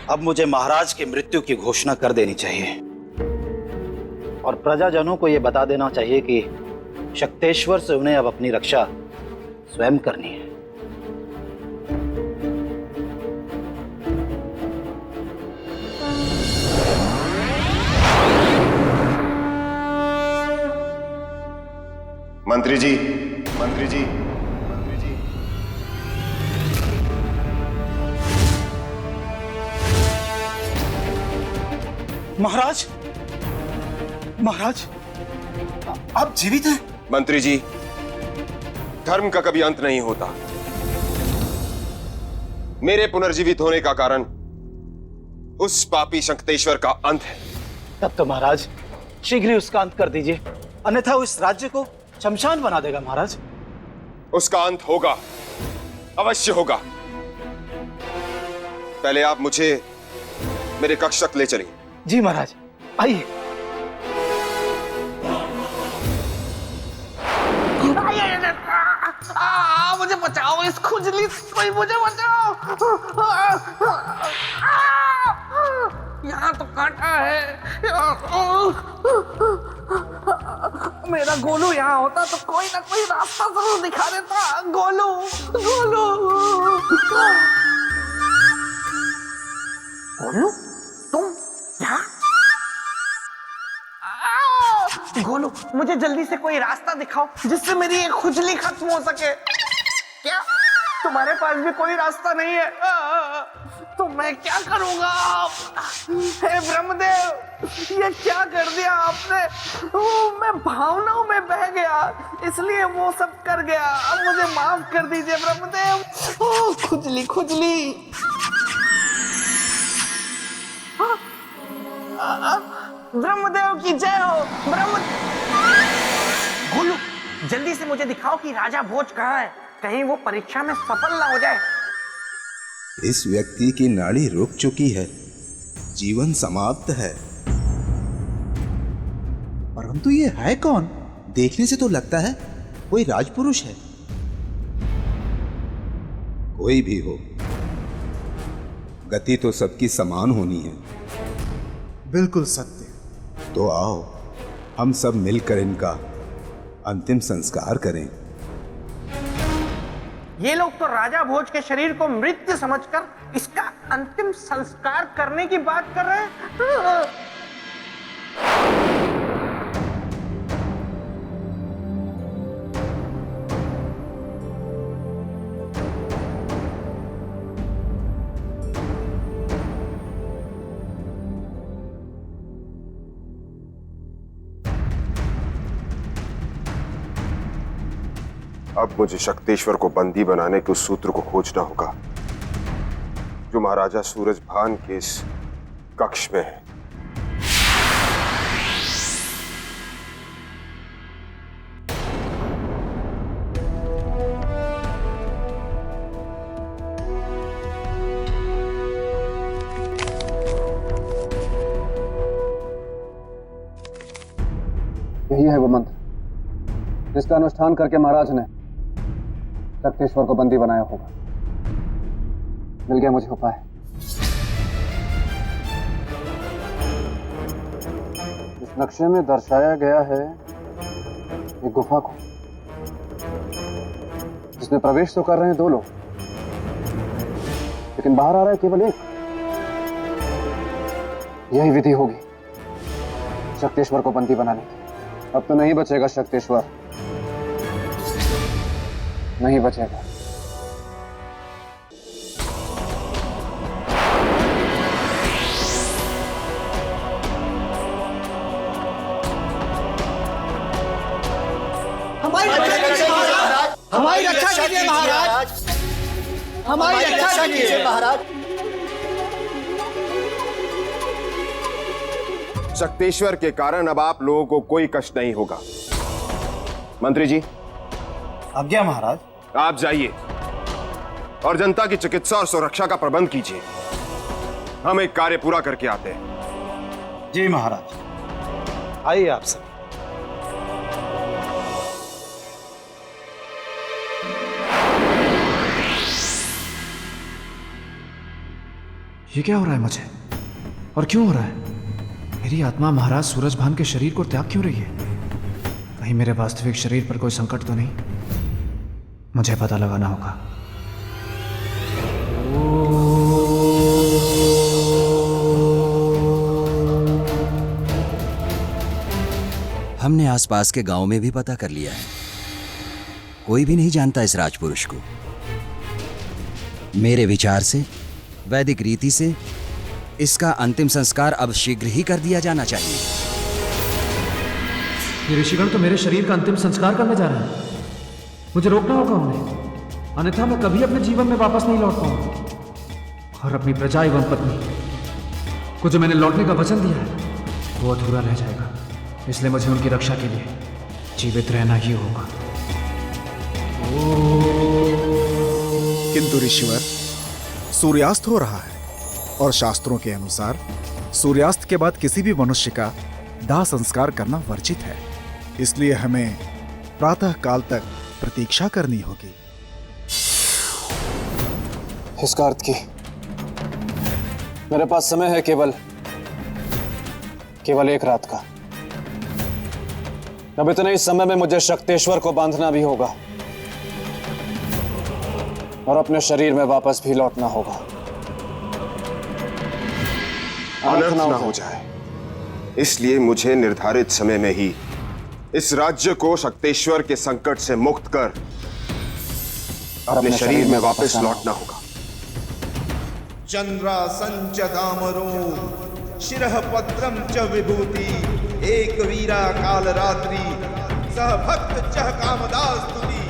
[SPEAKER 12] अब मुझे महाराज की मृत्यु की घोषणा कर देनी चाहिए और प्रजाजनों को यह बता देना चाहिए कि शक्तेश्वर से उन्हें अब अपनी रक्षा स्वयं करनी है।
[SPEAKER 9] मंत्री जी,
[SPEAKER 12] महाराज, आप जीवित हैं?
[SPEAKER 9] मंत्री जी, धर्म का कभी अंत नहीं होता। मेरे पुनर्जीवित होने का कारण उस पापी शक्तेश्वर का अंत है।
[SPEAKER 12] तब तो महाराज शीघ्र ही उसका अंत कर दीजिए, अन्यथा वो इस राज्य को शमशान बना देगा। महाराज,
[SPEAKER 9] उसका अंत होगा, अवश्य होगा। पहले आप मुझे मेरे कक्ष तक ले चलिए।
[SPEAKER 12] जी महाराज, आइए।
[SPEAKER 1] मुझे बचाओ, इस खुजली से कोई मुझे बचाओ। यहाँ तो कांटा है। मेरा गोलू यहाँ होता तो कोई ना कोई रास्ता जरूर दिखा देता। गोलू, तुम यहाँ? गोलू, मुझे जल्दी से कोई रास्ता दिखाओ जिससे मेरी ये खुजली खत्म हो सके। क्या तुम्हारे पास भी कोई रास्ता नहीं है। तो मैं क्या करूंगा? हे ब्रह्मदेव, ये क्या कर दिया आपने? मैं भावनाओं में बह गया, इसलिए वो सब कर गया। अब मुझे माफ कर दीजिए ब्रह्मदेव। खुजली खुजली। ब्रह्मदेव की जय हो। गोलू, जल्दी से मुझे दिखाओ कि राजा भोज कहाँ है, कहीं वो परीक्षा में सफल ना हो जाए।
[SPEAKER 6] इस व्यक्ति की नाड़ी रुक चुकी है, जीवन समाप्त है। परंतु ये है कौन? देखने से तो लगता है कोई राजपुरुष है। कोई भी हो, गति तो सबकी समान होनी है।
[SPEAKER 15] बिल्कुल सत्य।
[SPEAKER 6] तो आओ हम सब मिलकर इनका अंतिम संस्कार करें।
[SPEAKER 1] ये लोग तो राजा भोज के शरीर को मृत समझकर इसका अंतिम संस्कार करने की बात कर रहे हैं।
[SPEAKER 9] अब मुझे शक्तेश्वर को बंदी बनाने के उस सूत्र को खोजना होगा जो महाराजा सूरजभान के इस कक्ष में है।
[SPEAKER 15] यही है वो मंत्र जिसका अनुष्ठान करके महाराज ने शक्तेश्वर को बंदी बनाया होगा। मिल गया मुझे उपाय। इस नक्शे में दर्शाया गया है एक गुफा को, जिसमें प्रवेश तो कर रहे हैं 2 लोग, लेकिन बाहर आ रहा है केवल एक। यही विधि होगी शक्तेश्वर को बंदी बनाने की। अब तो नहीं बचेगा शक्तेश्वर, नहीं बचेगा।
[SPEAKER 10] हमारी रक्षा कीजिए महाराज, हमारी रक्षा कीजिए महाराज।
[SPEAKER 9] शक्तेश्वर के कारण अब आप लोगों को कोई कष्ट नहीं होगा। मंत्री जी,
[SPEAKER 12] आज्ञा महाराज।
[SPEAKER 9] आप जाइए और जनता की चिकित्सा और सुरक्षा का प्रबंध कीजिए। हम एक कार्य पूरा करके आते हैं।
[SPEAKER 12] जी महाराज। आइए आप सब।
[SPEAKER 3] ये क्या हो रहा है मुझे, और क्यों हो रहा है? मेरी आत्मा महाराज सूरजभान के शरीर को त्याग क्यों रही है? कहीं मेरे वास्तविक शरीर पर कोई संकट तो नहीं? मुझे पता लगाना होगा।
[SPEAKER 16] हमने आसपास के गांव में भी पता कर लिया है, कोई भी नहीं जानता इस राजपुरुष को। मेरे विचार से, वैदिक रीति से इसका अंतिम संस्कार अब शीघ्र ही कर दिया जाना चाहिए।
[SPEAKER 3] ये ऋषिगण तो मेरे शरीर का अंतिम संस्कार करने जा रहे हैं। मुझे रोकना होगा उन्हें, अन्यथा मैं कभी अपने जीवन में वापस नहीं लौट पाऊंगा। और अपनी प्रजा एवं पत्नी को जो मैंने लौटने का वचन दिया है वो अधूरा रह जाएगा। इसलिए मुझे उनकी रक्षा के लिए जीवित रहना ही होगा।
[SPEAKER 17] किंतु ऋषिवर, सूर्यास्त हो रहा है और शास्त्रों के अनुसार सूर्यास्त के बाद किसी भी मनुष्य का दाह संस्कार करना वर्जित है। इसलिए हमें प्रातः काल तक प्रतीक्षा करनी होगी।
[SPEAKER 15] इसका अर्थ की मेरे पास समय है केवल एक रात का। अब इतने ही समय में मुझे शक्तेश्वर को बांधना भी होगा और अपने शरीर में वापस भी लौटना होगा।
[SPEAKER 9] अनर्थ ना हो जाए, इसलिए मुझे निर्धारित समय में ही इस राज्य को शक्तेश्वर के संकट से मुक्त कर
[SPEAKER 13] अपने शरीर में वापस लौटना होगा।
[SPEAKER 6] चंद्रासंच दामरो शिरः पत्रम च विभूति एक वीरा काल रात्रि सह भक्त चह कामदास्तुति।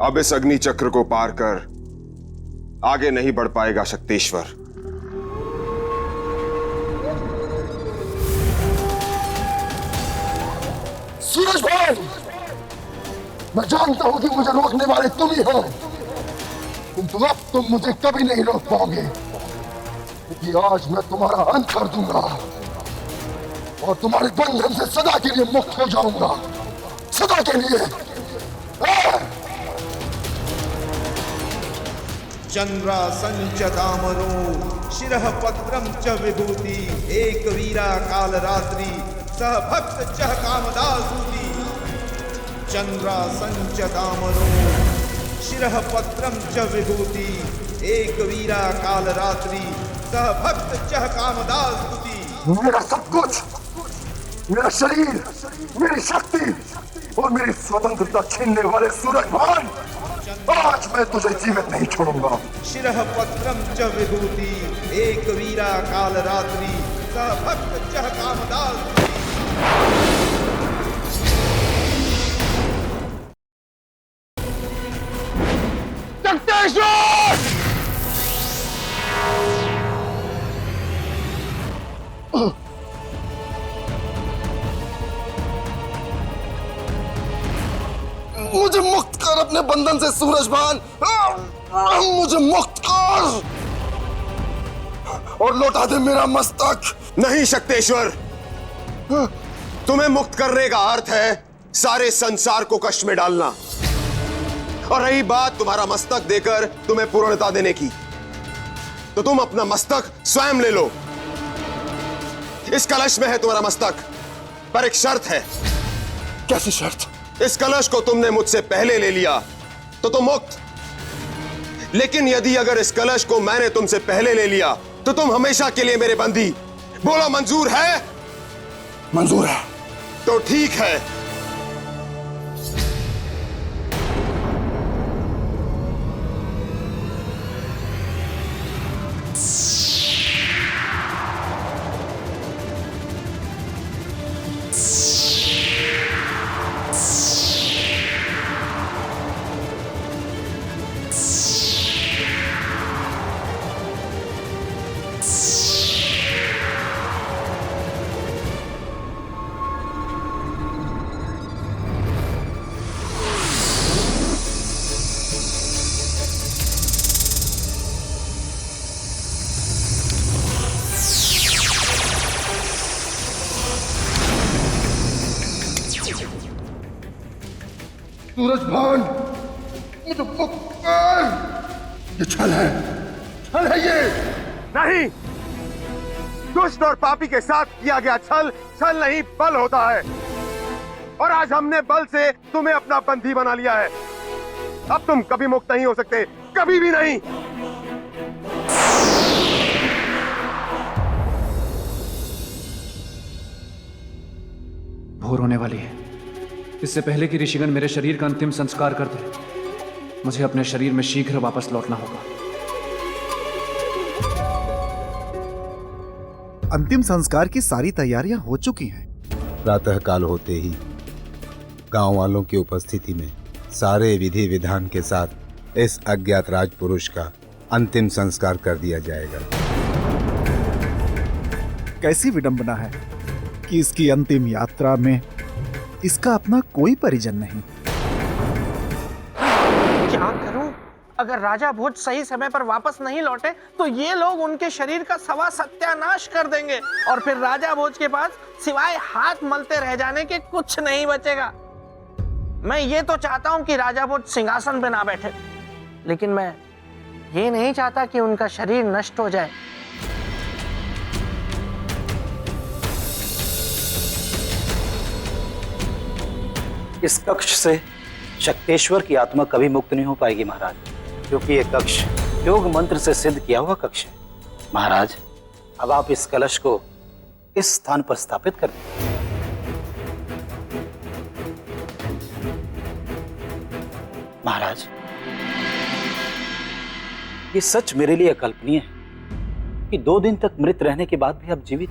[SPEAKER 13] अब इस अग्नि चक्र को पार कर आगे नहीं बढ़ पाएगा शक्तेश्वर।
[SPEAKER 18] सूरज भाई, मैं जानता हूं कि मुझे रोकने वाले तुम ही हो, किंतु अब तुम मुझे कभी नहीं रोक पाओगे, क्योंकि आज मैं तुम्हारा अंत कर दूंगा और तुम्हारे बंधन से सदा के लिए मुक्त हो जाऊंगा, सदा के लिए।
[SPEAKER 6] चंद्रासंच दामरो शिरः पत्रम च विभूति एक वीरा काल रात्रि सह भक्त चह कामदासूति। चंद्रासंच दामरो शिरः पत्रम च विभूति एक वीरा काल रात्रि सह भक्त चह कामदास्तुति।
[SPEAKER 18] मेरा सब कुछ, मेरा शरीर, मेरी शक्ति और मेरी स्वतंत्रता छीनने वाले सूरजभान, आज मैं तुझे जीवित नहीं छोड़ूंगा।
[SPEAKER 6] शिरः पत्रम च विभूति एक वीरा काल रात्रि सह भक्त चह कामदास्तुति।
[SPEAKER 18] मुझे मुक्त कर अपने बंधन से सूरजभान, मुझे मुक्त कर और लौटा दे मेरा मस्तक।
[SPEAKER 13] नहीं शक्तेश्वर, तुम्हें मुक्त करने का अर्थ है सारे संसार को कष्ट में डालना, और रही बात तुम्हारा मस्तक देकर तुम्हें पूर्णता देने की, तो तुम अपना मस्तक स्वयं ले लो। इस कलश में है तुम्हारा मस्तक, पर एक शर्त है।
[SPEAKER 18] कैसी शर्त?
[SPEAKER 13] इस कलश को तुमने मुझसे पहले ले लिया तो तुम मुक्त, लेकिन यदि अगर इस कलश को मैंने तुमसे पहले ले लिया तो तुम हमेशा के लिए मेरे बंदी। बोलो मंजूर है?
[SPEAKER 18] मंजूर है।
[SPEAKER 13] तो ठीक है।
[SPEAKER 18] सूरजभान, मुझे मुक्त कर। ये छल है, छल है ये।
[SPEAKER 13] नहीं, दुष्ट और पापी के साथ किया गया छल छल नहीं बल होता है, और आज हमने बल से तुम्हें अपना बंदी बना लिया है। अब तुम कभी मुक्त नहीं हो सकते, कभी भी नहीं।
[SPEAKER 15] भोर होने वाली है। इससे पहले कि ऋषिगण मेरे शरीर का अंतिम संस्कार कर दे, मुझे अपने शरीर में शीघ्र वापस लौटना होगा।
[SPEAKER 17] अंतिम संस्कार की सारी तैयारियां हो चुकी हैं।
[SPEAKER 6] प्रातः काल होते ही गांव वालों की उपस्थिति में सारे विधि विधान के साथ इस अज्ञात राजपुरुष का अंतिम संस्कार कर दिया जाएगा।
[SPEAKER 17] कैसी विडंबना है कि इसकी अंतिम यात्रा में इसका अपना कोई परिजन नहीं।
[SPEAKER 1] क्या करूं? अगर राजा भोज सही समय पर वापस नहीं लौटे तो ये लोग उनके शरीर का सवा सत्यानाश कर देंगे, और फिर राजा भोज के पास सिवाय हाथ मलते रह जाने के कुछ नहीं बचेगा। मैं ये तो चाहता हूं कि राजा भोज सिंहासन पे ना बैठे, लेकिन मैं ये नहीं चाहता कि उनका शरीर नष्ट हो जाए।
[SPEAKER 12] इस कक्ष से शक्तेश्वर की आत्मा कभी मुक्त नहीं हो पाएगी महाराज, क्योंकि यह कक्ष योग मंत्र से सिद्ध किया हुआ कक्ष है। महाराज, अब आप इस कलश को इस स्थान पर स्थापित कर दें। महाराज, ये सच मेरे लिए अकल्पनीय है कि 2 दिन तक मृत रहने के बाद भी आप जीवित।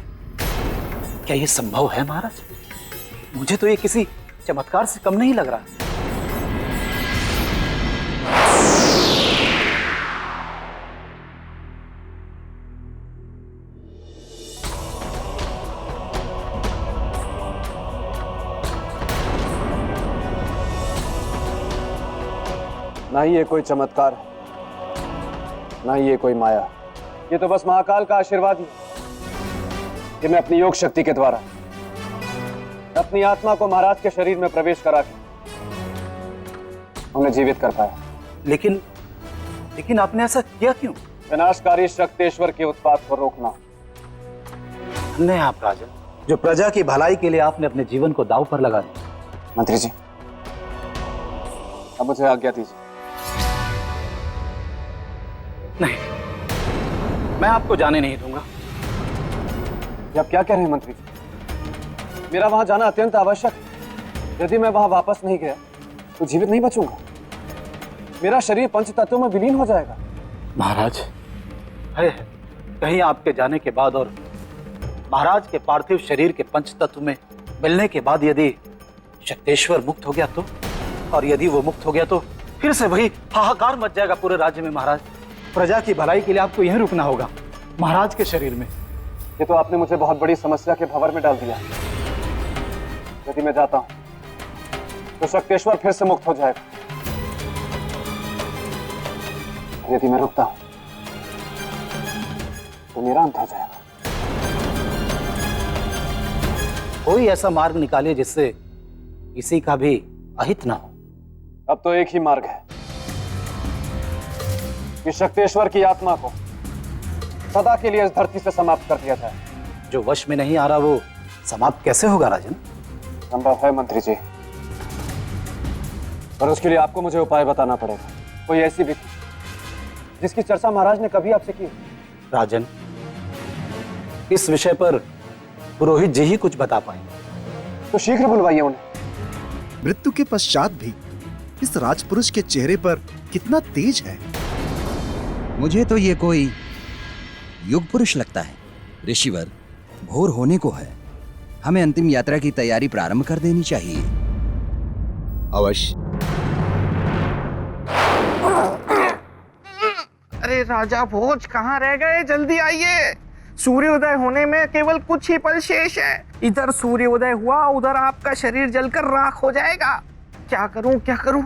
[SPEAKER 12] क्या ये संभव है महाराज? मुझे तो ये किसी चमत्कार से कम नहीं लग रहा।
[SPEAKER 15] ना ही ये कोई चमत्कार है, ना ही ये कोई माया। ये तो बस महाकाल का आशीर्वाद ही है कि मैं अपनी योग शक्ति के द्वारा अपनी आत्मा को महाराज के शरीर में प्रवेश करा के उन्हें जीवित कर पाया।
[SPEAKER 12] लेकिन आपने ऐसा किया क्यों?
[SPEAKER 15] विनाशकारी शक्तेश्वर के उत्पात को रोकना।
[SPEAKER 12] नहीं आप राजन, जो प्रजा की भलाई के लिए आपने अपने जीवन को दांव पर लगा दिया।
[SPEAKER 15] मंत्री जी, अब मुझे आज्ञा दीजिए।
[SPEAKER 12] नहीं, मैं आपको जाने नहीं दूंगा।
[SPEAKER 15] ये आप क्या कह रहे हैं मंत्री जी? मेरा वहां जाना अत्यंत आवश्यक है। यदि मैं वहां वापस नहीं गया तो जीवित नहीं बचूंगा। मेरा शरीर पंच तत्वों में विलीन हो जाएगा।
[SPEAKER 12] महाराज, है कहीं आपके जाने के बाद और महाराज के पार्थिव शरीर के पंच तत्व में मिलने के बाद यदि शक्तेश्वर मुक्त हो गया तो, और यदि वो मुक्त हो गया तो फिर से वही हाहाकार मच जाएगा पूरे राज्य में। महाराज, प्रजा की भलाई के लिए आपको यहीं रुकना होगा, महाराज के शरीर में।
[SPEAKER 15] ये तो आपने मुझे बहुत बड़ी समस्या के भंवर में डाल दिया। यदि मैं जाता हूं तो शक्तेश्वर फिर से मुक्त हो जाएगा। यदि मैं रुकता हूं तो मेरा अंत हो जाएगा।
[SPEAKER 12] कोई ऐसा मार्ग निकालिए जिससे किसी का भी अहित ना हो।
[SPEAKER 15] अब तो एक ही मार्ग है कि शक्तेश्वर की आत्मा को सदा के लिए इस धरती से समाप्त कर दिया जाए।
[SPEAKER 12] जो वश में नहीं आ रहा वो समाप्त कैसे होगा राजन?
[SPEAKER 15] संभव है मंत्री जी, पर उसके लिए आपको मुझे उपाय बताना पड़ेगा। कोई ऐसी विधि जिसकी चर्चा महाराज ने कभी आपसे की।
[SPEAKER 12] राजन, इस विषय पर पुरोहित जी ही कुछ बता पाएंगे।
[SPEAKER 15] तो शीघ्र बुलवाइए उन्हें।
[SPEAKER 17] मृत्यु के पश्चात भी इस राजपुरुष के चेहरे पर कितना तेज है।
[SPEAKER 16] मुझे तो ये कोई युग पुरुष लगता है। ऋषिवर, भोर होने को है, हमें अंतिम यात्रा की तैयारी प्रारंभ कर देनी चाहिए।
[SPEAKER 13] अवश्य।
[SPEAKER 1] अरे राजा भोज कहाँ रह गए? जल्दी आइए। सूर्योदय होने में केवल कुछ ही पल शेष है। इधर सूर्योदय हुआ, उधर आपका शरीर जलकर राख हो जाएगा। क्या करूं क्या करूं?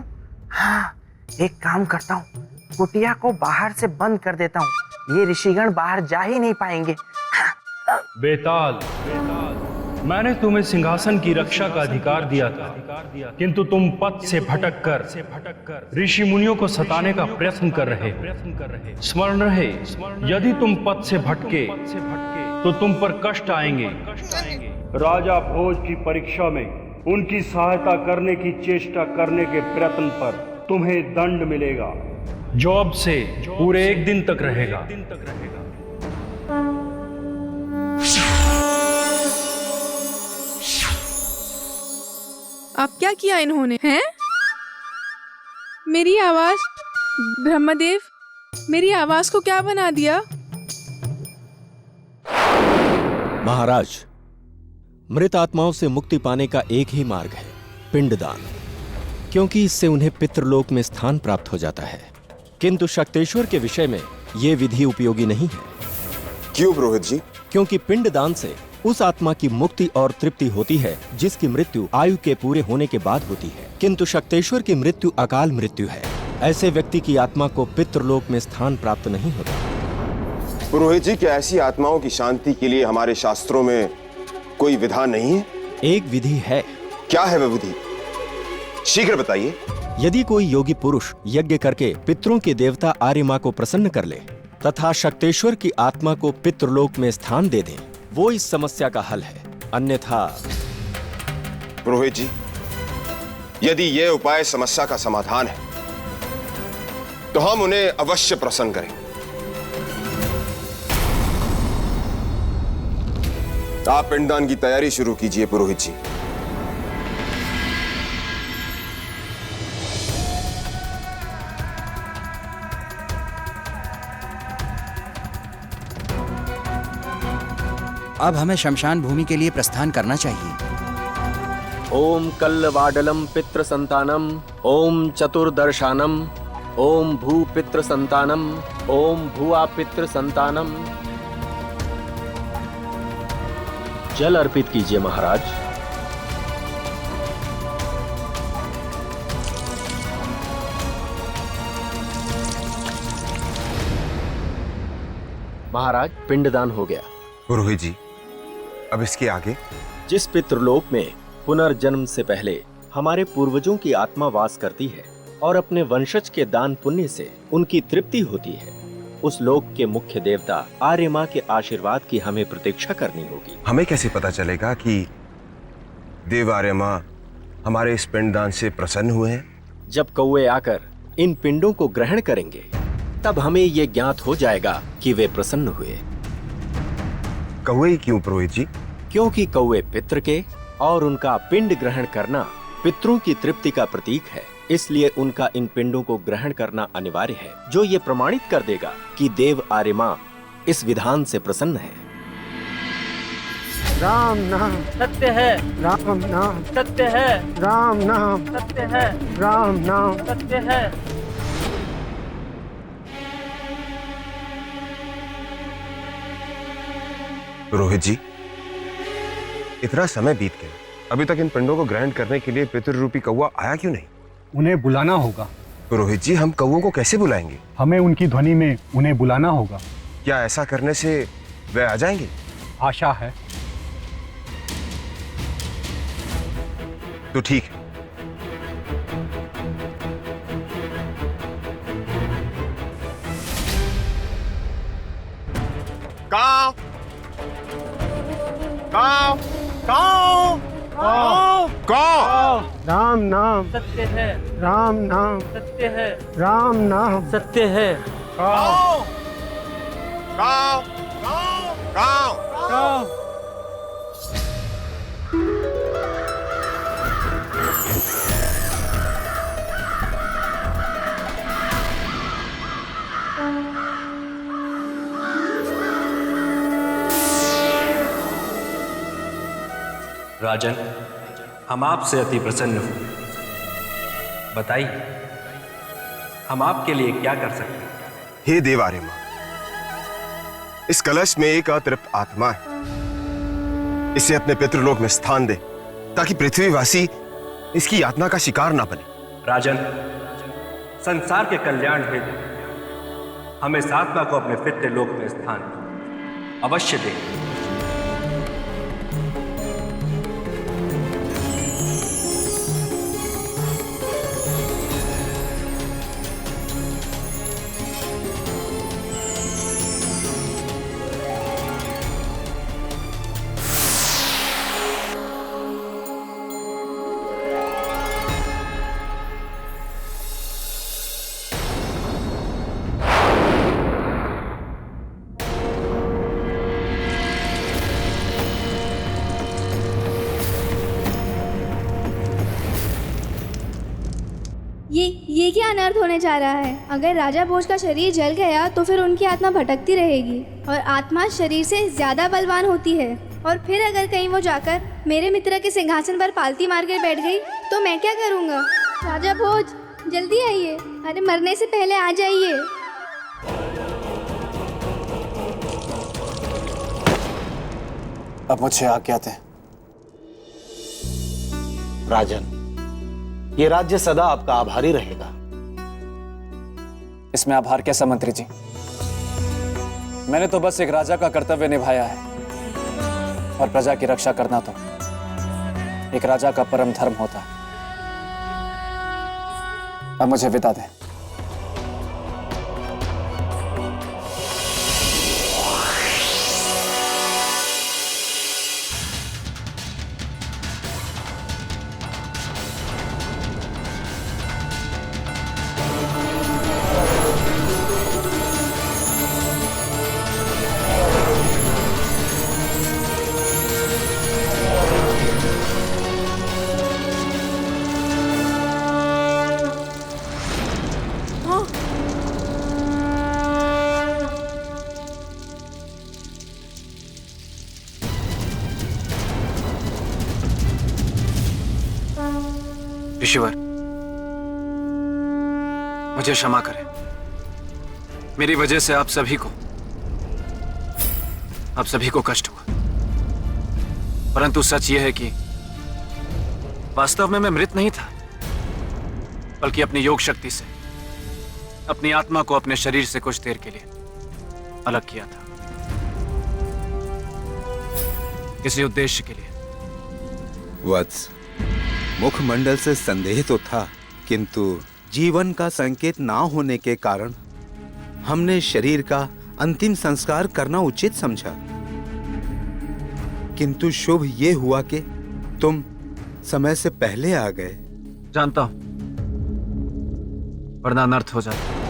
[SPEAKER 1] हाँ, एक काम करता हूँ, कुटिया को बाहर से बंद कर देता हूँ। ये ऋषिगण बाहर जा ही नहीं पाएंगे।
[SPEAKER 11] बेताल, मैंने तुम्हें सिंहासन की रक्षा का अधिकार दिया था, किंतु तुम पद से भटककर ऋषि मुनियों को सताने का प्रयत्न कर रहे हो। स्मरण रहे, यदि तुम पद से भटके तो तुम पर कष्ट आएंगे। राजा भोज की परीक्षा में उनकी सहायता करने की चेष्टा करने के प्रयत्न पर तुम्हें दंड मिलेगा, जो अब से पूरे 1 दिन तक रहेगा।
[SPEAKER 19] अब क्या किया इन्होंने? हैं? मेरी आवाज, ब्रह्मदेव, मेरी आवाज को क्या बना दिया?
[SPEAKER 20] महाराज, मृत आत्माओं से मुक्ति पाने का एक ही मार्ग है, पिंडदान, क्योंकि इससे उन्हें पितृलोक में स्थान प्राप्त हो जाता है। किंतु शक्तेश्वर के विषय में यह विधि उपयोगी नहीं है।
[SPEAKER 13] क्यों पुरोहित जी?
[SPEAKER 20] क्योंकि पिंडदान से उस आत्मा की मुक्ति और तृप्ति होती है जिसकी मृत्यु आयु के पूरे होने के बाद होती है, किंतु शक्तेश्वर की मृत्यु अकाल मृत्यु है। ऐसे व्यक्ति की आत्मा को पितृलोक में स्थान प्राप्त नहीं होता।
[SPEAKER 13] पुरोहित जी, क्या ऐसी आत्माओं की शांति के लिए हमारे शास्त्रों में कोई विधान नहीं है?
[SPEAKER 20] एक विधि है।
[SPEAKER 13] क्या है वह विधि? शीघ्र बताइए।
[SPEAKER 20] यदि कोई योगी पुरुष यज्ञ करके पितरों के देवता आर्यमा को प्रसन्न कर ले तथा शक्तेश्वर की आत्मा को पितृलोक में स्थान दे दे, वो इस समस्या का हल है। अन्यथा
[SPEAKER 13] पुरोहित जी, यदि यह उपाय समस्या का समाधान है तो हम उन्हें अवश्य प्रसन्न करेंगे। आप पिंडदान की तैयारी शुरू कीजिए पुरोहित जी।
[SPEAKER 16] अब हमें शमशान भूमि के लिए प्रस्थान करना चाहिए।
[SPEAKER 20] ओम कल्लवाडलम पितृ संतानम, ओम चतुर्दर्शानम, ओम भू पितृ संतानम, ओम भुआ पितृ संतानम। जल अर्पित कीजिए महाराज। महाराज पिंडदान हो गया।
[SPEAKER 13] पुरोहित जी, अब इसके आगे?
[SPEAKER 20] जिस पितृलोक में पुनर्जन्म से पहले हमारे पूर्वजों की आत्मा वास करती है और अपने वंशज के दान पुण्य से उनकी तृप्ति होती है, उस लोक के मुख्य देवता आर्य माँ के आशीर्वाद की हमें प्रतीक्षा करनी होगी।
[SPEAKER 13] हमें कैसे पता चलेगा कि देव आर्य माँ हमारे इस पिंडदान से प्रसन्न हुए हैं?
[SPEAKER 20] जब कौवे आकर इन पिंडों को ग्रहण करेंगे, तब हमें ये ज्ञात हो जाएगा कि वे प्रसन्न हुए।
[SPEAKER 13] कौवे क्यों पुरोहित जी?
[SPEAKER 20] क्योंकि कौवे पितृ के और उनका पिंड ग्रहण करना पितरों की तृप्ति का प्रतीक है, इसलिए उनका इन पिंडों को ग्रहण करना अनिवार्य है, जो ये प्रमाणित कर देगा कि देव आर्य माँ इस विधान से प्रसन्न है।
[SPEAKER 10] राम नाम सत्य है, राम नाम सत्य है, राम नाम सत्य है, राम नाम सत्य है।
[SPEAKER 13] पुरोहित जी, इतना समय बीत गया, अभी तक इन पिंडों को ग्रहण करने के लिए पितृ रूपी कौवा आया क्यों नहीं?
[SPEAKER 21] उन्हें बुलाना होगा।
[SPEAKER 13] पुरोहित जी, हम कौवों को कैसे बुलाएंगे?
[SPEAKER 21] हमें उनकी ध्वनि में उन्हें बुलाना होगा।
[SPEAKER 13] क्या ऐसा करने से वे आ जाएंगे?
[SPEAKER 21] आशा है।
[SPEAKER 13] तो ठीक है।
[SPEAKER 10] काव काव काव काव काव। राम नाम सत्य है, राम नाम सत्य है, राम नाम सत्य है। काव काव काव काव।
[SPEAKER 11] राजन, हम आपसे अति प्रसन्न हुए। बताइए, हम आपके लिए क्या कर सकते हैं?
[SPEAKER 13] हे देव आर्य माँ, इस कलश में एक अतृप्त आत्मा है, इसे अपने पितृलोक में स्थान दे ताकि पृथ्वीवासी इसकी यातना का शिकार ना बने।
[SPEAKER 11] राजन, संसार के कल्याण हेतु हमें इस आत्मा को अपने पितृलोक में स्थान अवश्य दें।
[SPEAKER 22] ये क्या अनर्थ होने जा रहा है? अगर राजा भोज का शरीर जल गया तो फिर उनकी आत्मा भटकती रहेगी और आत्मा शरीर से ज्यादा बलवान होती है। और फिर अगर कहीं वो जाकर मेरे मित्र के सिंहासन पर पालती मार कर बैठ गई तो मैं क्या करूँगा? राजा भोज, जल्दी आइए, अरे मरने से पहले आ जाइए।
[SPEAKER 15] अब मुझे आज्ञा दें।
[SPEAKER 12] राजन, ये राज्य सदा आपका आभारी रहेगा।
[SPEAKER 15] इसमें आभार कैसा मंत्री जी? मैंने तो बस एक राजा का कर्तव्य निभाया है और प्रजा की रक्षा करना तो एक राजा का परम धर्म होता है। अब मुझे विदा दें।
[SPEAKER 3] ऋषिवर, मुझे क्षमा करें। मेरी वजह से आप सभी को कष्ट हुआ। परंतु सच यह है कि वास्तव में मैं मृत नहीं था, बल्कि अपनी योग शक्ति से अपनी आत्मा को अपने शरीर से कुछ देर के लिए अलग किया था, किसी उद्देश्य के लिए।
[SPEAKER 6] वत्स, मुखमंडल से संदेह तो था, किंतु जीवन का संकेत ना होने के कारण हमने शरीर का अंतिम संस्कार करना उचित समझा। किंतु शुभ ये हुआ कि तुम समय से पहले आ गए।
[SPEAKER 3] जानता हूं, वरना अनर्थ हो जाता।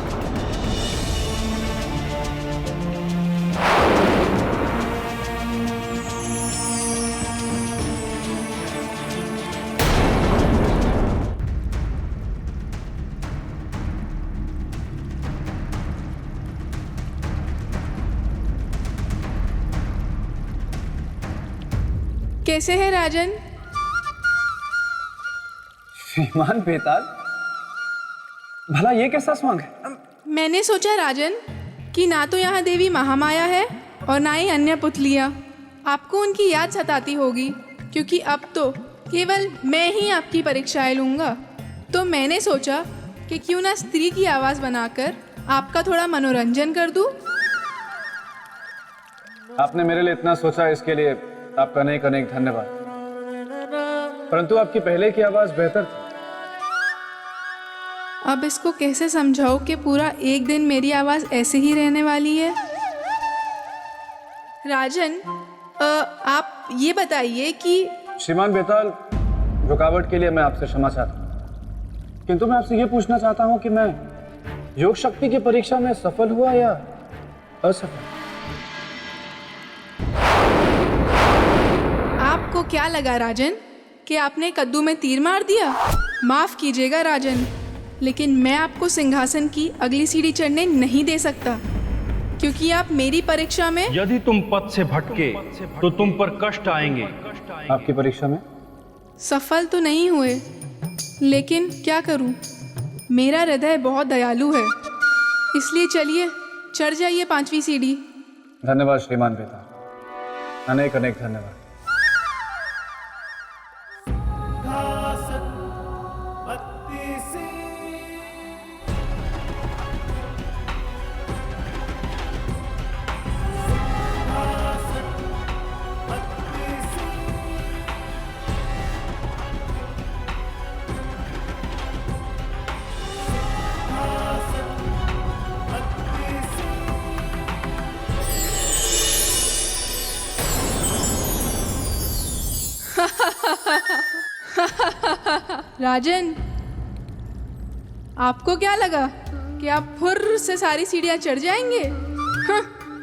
[SPEAKER 19] कैसे है राजन?
[SPEAKER 3] श्रीमान बेताल, भला ये कैसा स्वांग है?
[SPEAKER 19] मैंने सोचा राजन कि ना तो यहाँ देवी महामाया है और ना ही अन्य पुतलियाँ। आपको उनकी याद सताती होगी, क्योंकि अब तो केवल मैं ही आपकी परीक्षाएं लूँगा। तो मैंने सोचा कि क्यों ना स्त्री की आवाज़ बनाकर आपका थोड़ा मनोरंजन कर दूँ।
[SPEAKER 3] आपने मेरे लिए इतना सोचा, इसके लिए आपका अनेक अनेक धन्यवाद। परंतु आपकी पहले की आवाज बेहतर थी।
[SPEAKER 19] अब इसको कैसे समझाओ कि पूरा एक दिन मेरी आवाज़ ऐसे ही रहने वाली है? राजन, आप ये बताइए कि
[SPEAKER 3] श्रीमान बेताल, रुकावट के लिए मैं आपसे क्षमा चाहता हूँ, किंतु मैं आपसे ये पूछना चाहता हूँ कि मैं योग शक्ति की परीक्षा में सफल हुआ या असफल?
[SPEAKER 19] आपको क्या लगा राजन कि आपने कद्दू में तीर मार दिया? माफ कीजिएगा राजन, लेकिन मैं आपको सिंहासन की अगली सीढ़ी चढ़ने नहीं दे सकता, क्योंकि आप मेरी परीक्षा में
[SPEAKER 11] यदि तुम पथ से भटके तो तुम पर कष्ट आएंगे।
[SPEAKER 3] आपकी परीक्षा में
[SPEAKER 19] सफल तो नहीं हुए, लेकिन क्या करूं, मेरा हृदय बहुत दयालु है। इसलिए चलिए चढ़ जाइए 5वीं सीढ़ी।
[SPEAKER 3] धन्यवाद श्रीमान बेताल, अनेक अनेक धन्यवाद।
[SPEAKER 19] राजन, आपको क्या लगा कि आप फुर्र से सारी सीढ़ियां चढ़ जाएंगे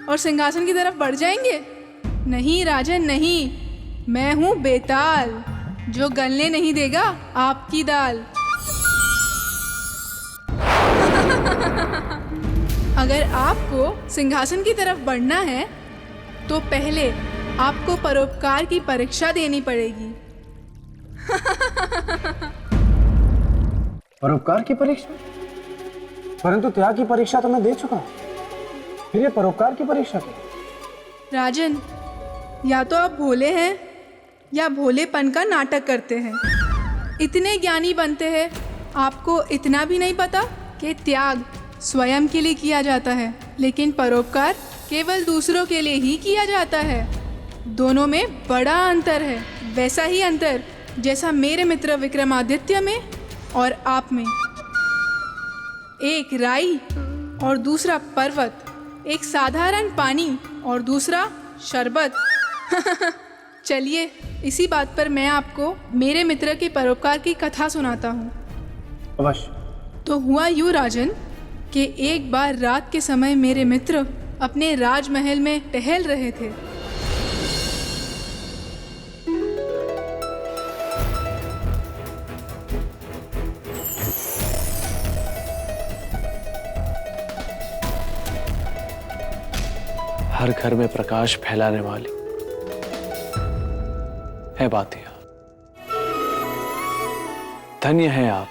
[SPEAKER 19] और सिंहासन की तरफ बढ़ जाएंगे? नहीं राजन नहीं, मैं हूं बेताल, जो गलने नहीं देगा आपकी दाल। अगर आपको सिंहासन की तरफ बढ़ना है तो पहले आपको परोपकार की परीक्षा देनी पड़ेगी।
[SPEAKER 3] परोपकार की परीक्षा? परंतु त्याग की परीक्षा तो मैं दे चुका, फिर ये परोपकार की परीक्षा क्या?
[SPEAKER 19] राजन, या तो आप भोले हैं या भोलेपन का नाटक करते हैं। इतने ज्ञानी बनते हैं, आपको इतना भी नहीं पता कि त्याग स्वयं के लिए किया जाता है, लेकिन परोपकार केवल दूसरों के लिए ही किया जाता है। दोनों में बड़ा अंतर है, वैसा ही अंतर जैसा मेरे मित्र विक्रमादित्य में और आप में। एक राई और दूसरा पर्वत, एक साधारण पानी और दूसरा शरबत। चलिए इसी बात पर मैं आपको मेरे मित्र के परोपकार की कथा सुनाता हूँ।
[SPEAKER 3] अवश्य।
[SPEAKER 19] तो हुआ यूँ राजन कि एक बार रात के समय मेरे मित्र अपने राजमहल में टहल रहे थे।
[SPEAKER 4] हर घर में प्रकाश फैलाने वाली है बातिया।
[SPEAKER 3] धन्य हैं आप,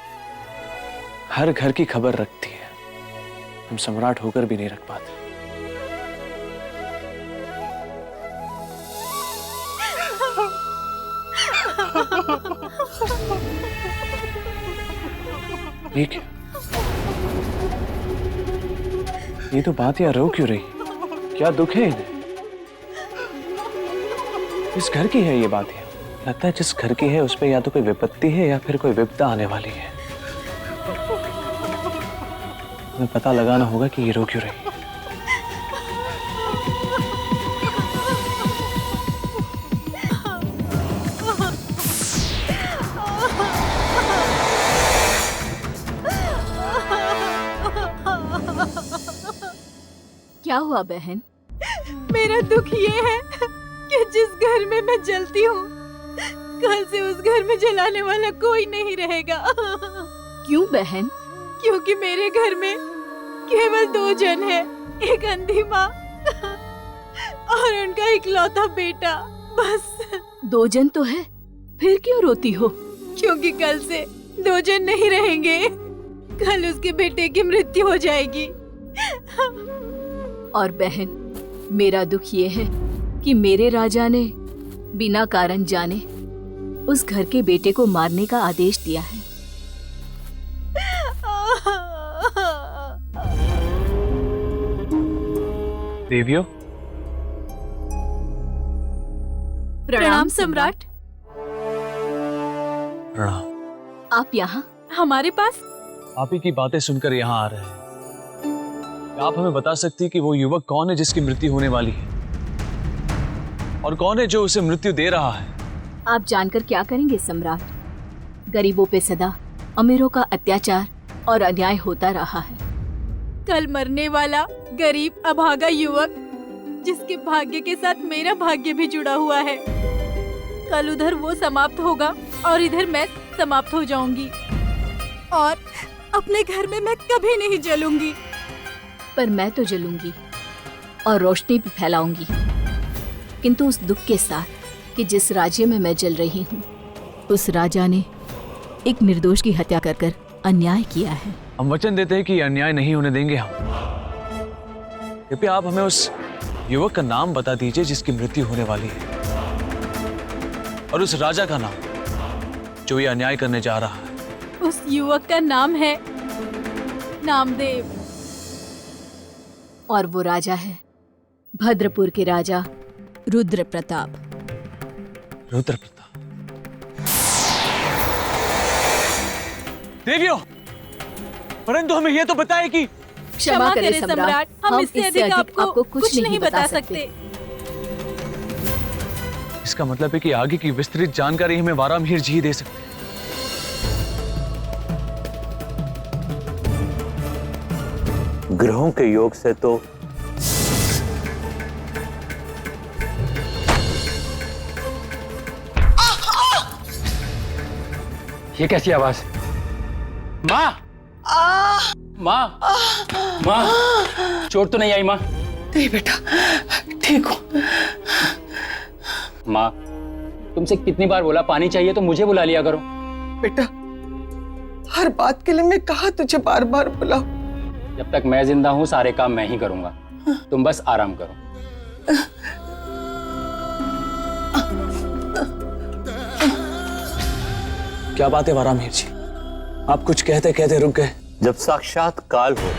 [SPEAKER 3] हर घर की खबर रखती है। हम सम्राट होकर भी नहीं रख पाते। ठीक है, ये तो बात यहाँ रो क्यों रही? क्या दुख है इन्हें? इस घर की है ये बात है। लगता है जिस घर की है उस पे या तो कोई विपत्ति है या फिर कोई विपदा आने वाली है। हमें पता लगाना होगा कि ये रो क्यों रही है।
[SPEAKER 7] क्या हुआ बहन? मेरा दुख ये है कि जिस घर में मैं जलती हूँ, कल से उस घर में जलाने वाला कोई नहीं रहेगा। क्यों बहन? क्योंकि मेरे घर में केवल 2 जन हैं, एक अंधी माँ और उनका इकलौता बेटा, बस। 2 जन तो है, फिर क्यों रोती हो? क्योंकि कल से 2 जन नहीं रहेंगे, कल उसके बेटे की मृत्यु हो जाएगी। और बहन, मेरा दुख ये है कि मेरे राजा ने बिना कारण जाने उस घर के बेटे को मारने का आदेश दिया है।
[SPEAKER 3] देवियों,
[SPEAKER 7] प्रणाम सम्राट।
[SPEAKER 3] प्रणाम।
[SPEAKER 7] आप यहाँ हमारे पास?
[SPEAKER 3] आप ही की बातें सुनकर यहाँ आ रहे हैं। क्या आप हमें बता सकती है कि वो युवक कौन है जिसकी मृत्यु होने वाली है, और कौन है जो उसे मृत्यु दे रहा है?
[SPEAKER 7] आप जानकर क्या करेंगे सम्राट? गरीबों पे सदा अमीरों का अत्याचार और अन्याय होता रहा है। कल मरने वाला गरीब अभागा युवक, जिसके भाग्य के साथ मेरा भाग्य भी जुड़ा हुआ है, कल उधर वो समाप्त होगा और इधर मैं समाप्त हो जाऊंगी, और अपने घर में मैं कभी नहीं जलूंगी। पर मैं तो जलूंगी और रोशनी भी फैलाऊंगी, किंतु उस दुख के साथ कि जिस राज्य में मैं जल रही हूँ, उस राजा ने एक निर्दोष की हत्या कर कर अन्याय किया है।
[SPEAKER 3] हम वचन देते हैं कि ये अन्याय नहीं होने देंगे हम। कृपया आप हमें उस युवक का नाम बता दीजिए जिसकी मृत्यु होने वाली है, और उस राजा का नाम जो ये अन्याय करने जा रहा है।
[SPEAKER 7] उस युवक का नाम है नामदेव, और वो राजा है भद्रपुर के राजा रुद्र प्रताप।
[SPEAKER 3] रुद्र प्रताप। देवियों, परंतु हमें यह तो बताए कि
[SPEAKER 7] क्षमा करें सम्राट, हम इससे अधिक आपको कुछ नहीं बता सकते।
[SPEAKER 3] इसका मतलब है कि आगे की विस्तृत जानकारी हमें वारामिहिर जी ही दे सकते हैं।
[SPEAKER 5] ग्रहों के योग से तो
[SPEAKER 11] ये कैसी आवाज? माँ, माँ, माँ, चोट तो नहीं आई माँ?
[SPEAKER 8] नहीं बेटा, ठीक हो।
[SPEAKER 11] माँ, तुमसे कितनी बार बोला पानी चाहिए तो मुझे बुला लिया करो।
[SPEAKER 8] बेटा, हर बात के लिए मैं कहा तुझे बार बार बुलाओ।
[SPEAKER 11] जब तक मैं जिंदा हूँ सारे काम मैं ही करूंगा, तुम बस आराम करो।
[SPEAKER 3] क्या बात है वारामिहिर जी, आप कुछ कहते कहते रुक गए।
[SPEAKER 5] जब साक्षात काल हो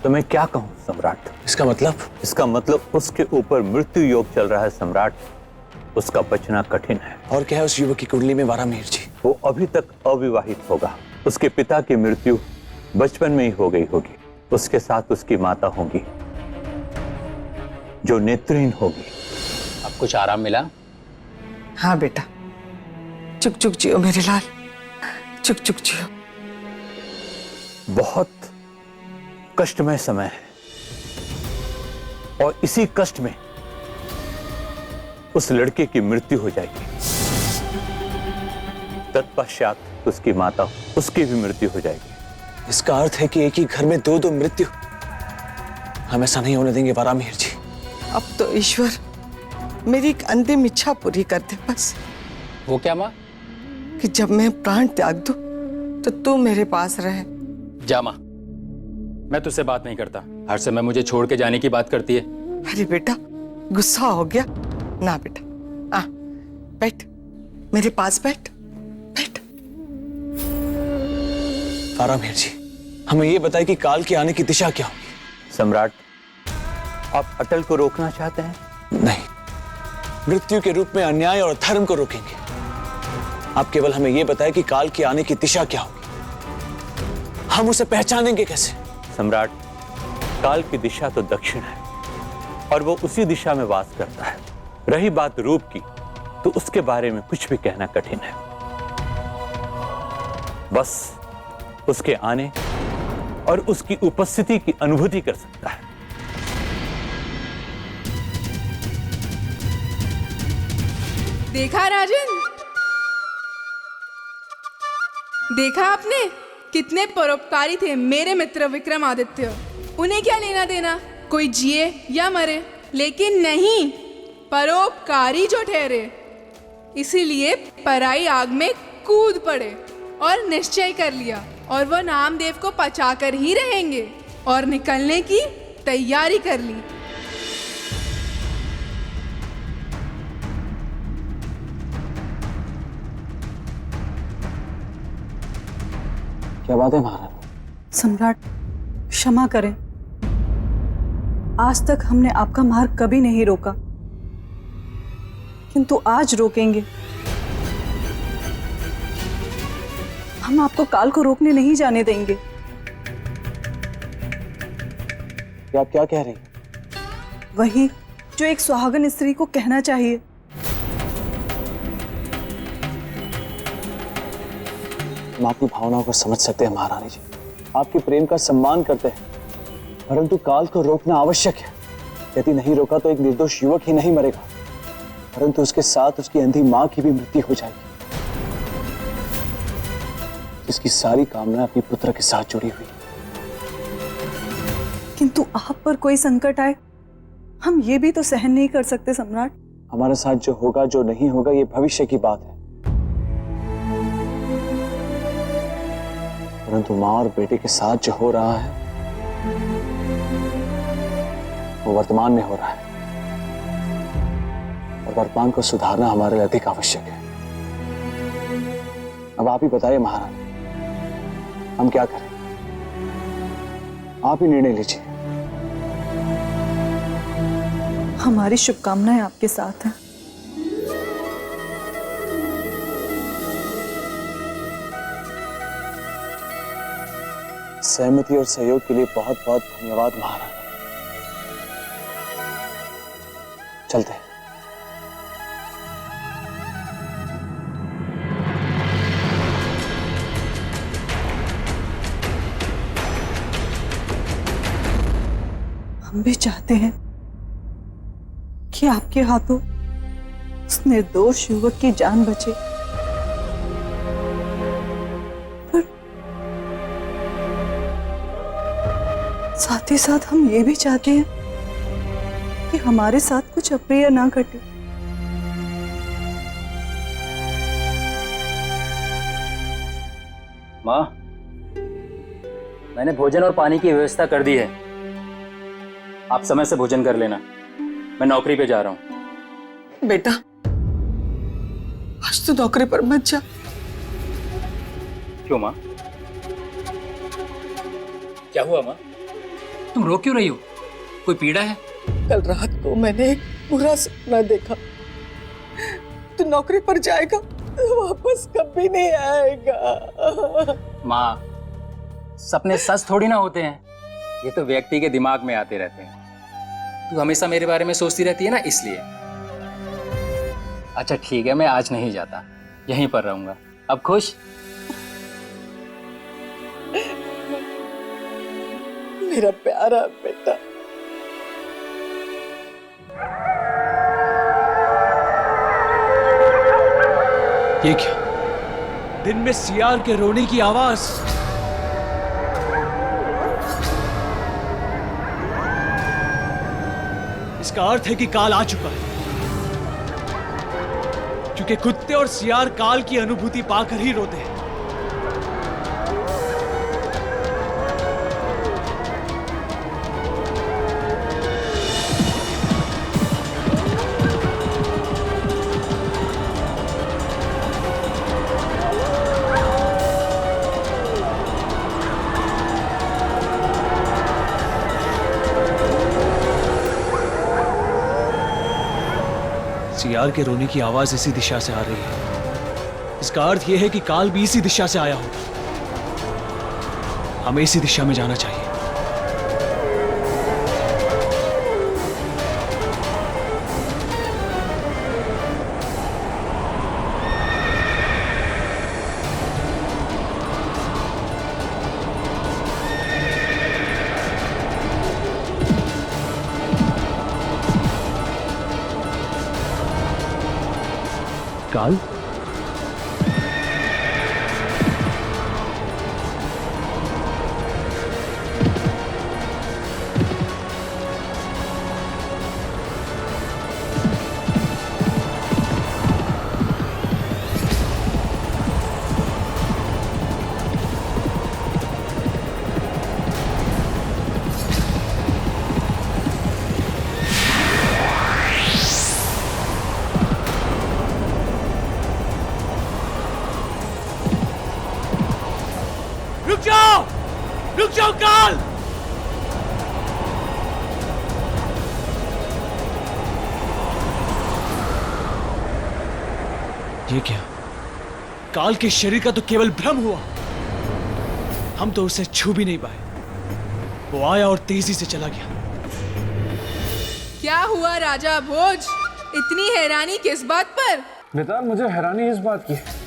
[SPEAKER 5] तो मैं क्या कहूं सम्राट?
[SPEAKER 3] इसका मतलब?
[SPEAKER 5] इसका मतलब उसके ऊपर मृत्यु योग चल रहा है सम्राट, उसका बचना कठिन है।
[SPEAKER 3] और क्या है उस युवक की कुंडली में वारामिहिर जी?
[SPEAKER 5] वो अभी तक अविवाहित होगा। उसके पिता की मृत्यु बचपन में ही हो गई होगी। उसके साथ उसकी माता होगी जो नेत्रहीन होगी।
[SPEAKER 11] अब कुछ आराम मिला?
[SPEAKER 8] हाँ बेटा, चुक चुक जियो मेरे लाल, चुक चुक जियो।
[SPEAKER 5] बहुत कष्टमय समय है, और इसी कष्ट में उस लड़के की मृत्यु हो जाएगी। तत्पश्चात उसकी माता, उसकी भी मृत्यु हो जाएगी।
[SPEAKER 3] इसका अर्थ है कि एक ही घर में 2-2 मृत्यु हम ऐसा नहीं होने देंगे वारामिहिर जी।
[SPEAKER 8] अब तो ईश्वर मेरी एक अंतिम इच्छा पूरी कर दे बस।
[SPEAKER 11] वो क्या माँ?
[SPEAKER 8] कि जब मैं प्राण त्याग दूं तो तू मेरे पास रहे।
[SPEAKER 2] जा माँ, मैं तुझसे बात नहीं करता। हर समय मुझे छोड़ के जाने की बात करती है।
[SPEAKER 8] अरे बेटा, गुस्सा हो गया ना बेटा, आ बैठ, मेरे पास बैठ।
[SPEAKER 12] तारामीर जी, हमें ये बताइए कि काल के आने की दिशा क्या होगी?
[SPEAKER 5] सम्राट, आप अटल को रोकना चाहते हैं?
[SPEAKER 12] नहीं, मृत्यु के रूप में अन्याय और धर्म को रोकेंगे। आप केवल हमें यह बताएं कि काल के आने की दिशा क्या होगी, हम उसे पहचानेंगे कैसे?
[SPEAKER 5] सम्राट, काल की दिशा तो दक्षिण है और वो उसी दिशा में वास करता है। रही बात रूप की, तो उसके बारे में कुछ भी कहना कठिन है। बस उसके आने और उसकी उपस्थिति की अनुभूति कर सकता है।
[SPEAKER 19] देखा राजन, देखा आपने कितने परोपकारी थे मेरे मित्र विक्रमादित्य। उन्हें क्या लेना देना कोई जिए या मरे, लेकिन नहीं, परोपकारी जो ठहरे, इसीलिए पराई आग में कूद पड़े और निश्चय कर लिया, और वो नामदेव को पचाकर ही रहेंगे और निकलने की तैयारी कर ली।
[SPEAKER 12] क्या बात है महाराज?
[SPEAKER 7] सम्राट, क्षमा करें, आज तक हमने आपका मार्ग कभी नहीं रोका, किंतु आज रोकेंगे। हम आपको काल को रोकने नहीं जाने देंगे।
[SPEAKER 12] आप क्या कह रही हैं?
[SPEAKER 7] वही जो एक सुहागन स्त्री को कहना चाहिए।
[SPEAKER 12] हम आपकी भावनाओं को समझ सकते हैं महारानी जी, आपके प्रेम का सम्मान करते हैं, परंतु काल को रोकना आवश्यक है। यदि नहीं रोका तो एक निर्दोष युवक ही नहीं मरेगा, परंतु उसके साथ उसकी अंधी मां की भी मृत्यु हो जाएगी, जिसकी सारी कामना अपने पुत्र के साथ जुड़ी हुई।
[SPEAKER 7] किंतु आप पर कोई संकट आए, हम ये भी तो सहन नहीं कर सकते सम्राट।
[SPEAKER 12] हमारे साथ जो होगा जो नहीं होगा ये भविष्य की बात है, परंतु मां और बेटे के साथ जो हो रहा है वो वर्तमान में हो रहा है, और वर्तमान को सुधारना हमारे लिए अधिक आवश्यक है। अब आप ही बताइए महाराज, हम क्या करें? आप ही निर्णय लीजिए।
[SPEAKER 7] हमारी शुभकामनाएं आपके साथ हैं।
[SPEAKER 12] सहमति और सहयोग के लिए बहुत बहुत धन्यवाद महाराज। चलते हैं।
[SPEAKER 7] हम भी चाहते हैं कि आपके हाथों उस निर्दोष युवक की जान बचे, पर साथ ही साथ हम ये भी चाहते हैं कि हमारे साथ कुछ अप्रिय ना घटे।
[SPEAKER 2] माँ, मैंने भोजन और पानी की व्यवस्था कर दी है, आप समय से भोजन कर लेना। मैं नौकरी पे जा रहा हूँ।
[SPEAKER 8] बेटा, आज तो नौकरी पर मत जा।
[SPEAKER 2] क्यों माँ? क्या हुआ माँ? तुम रो क्यों रही हो? कोई पीड़ा है?
[SPEAKER 8] कल रात को मैंने एक बुरा सपना देखा। तू नौकरी पर जाएगा तो वापस कभी नहीं आएगा।
[SPEAKER 2] माँ, सपने सच थोड़ी ना होते हैं, ये तो व्यक्ति के दिमाग में आते रहते हैं। तू हमेशा मेरे बारे में सोचती रहती है ना, इसलिए। अच्छा ठीक है, मैं आज नहीं जाता, यहीं पर रहूंगा। अब खुश?
[SPEAKER 8] मेरा प्यारा बेटा।
[SPEAKER 4] ये क्या? दिन में सियार के रोने की आवाज। इसका अर्थ है कि काल आ चुका है, क्योंकि कुत्ते और सियार काल की अनुभूति पाकर ही रोते हैं। सियार के रोने की आवाज इसी दिशा से आ रही है। इसका अर्थ यह है कि काल भी इसी दिशा से आया होगा। हमें इसी दिशा में जाना चाहिए। काल, रुक जाओ काल! ये क्या? काल के शरीर का तो केवल भ्रम हुआ। हम तो उसे छू भी नहीं पाए। वो आया और तेजी से चला गया।
[SPEAKER 19] क्या हुआ राजा भोज? इतनी हैरानी किस बात पर?
[SPEAKER 3] बेताल, मुझे हैरानी इस बात की है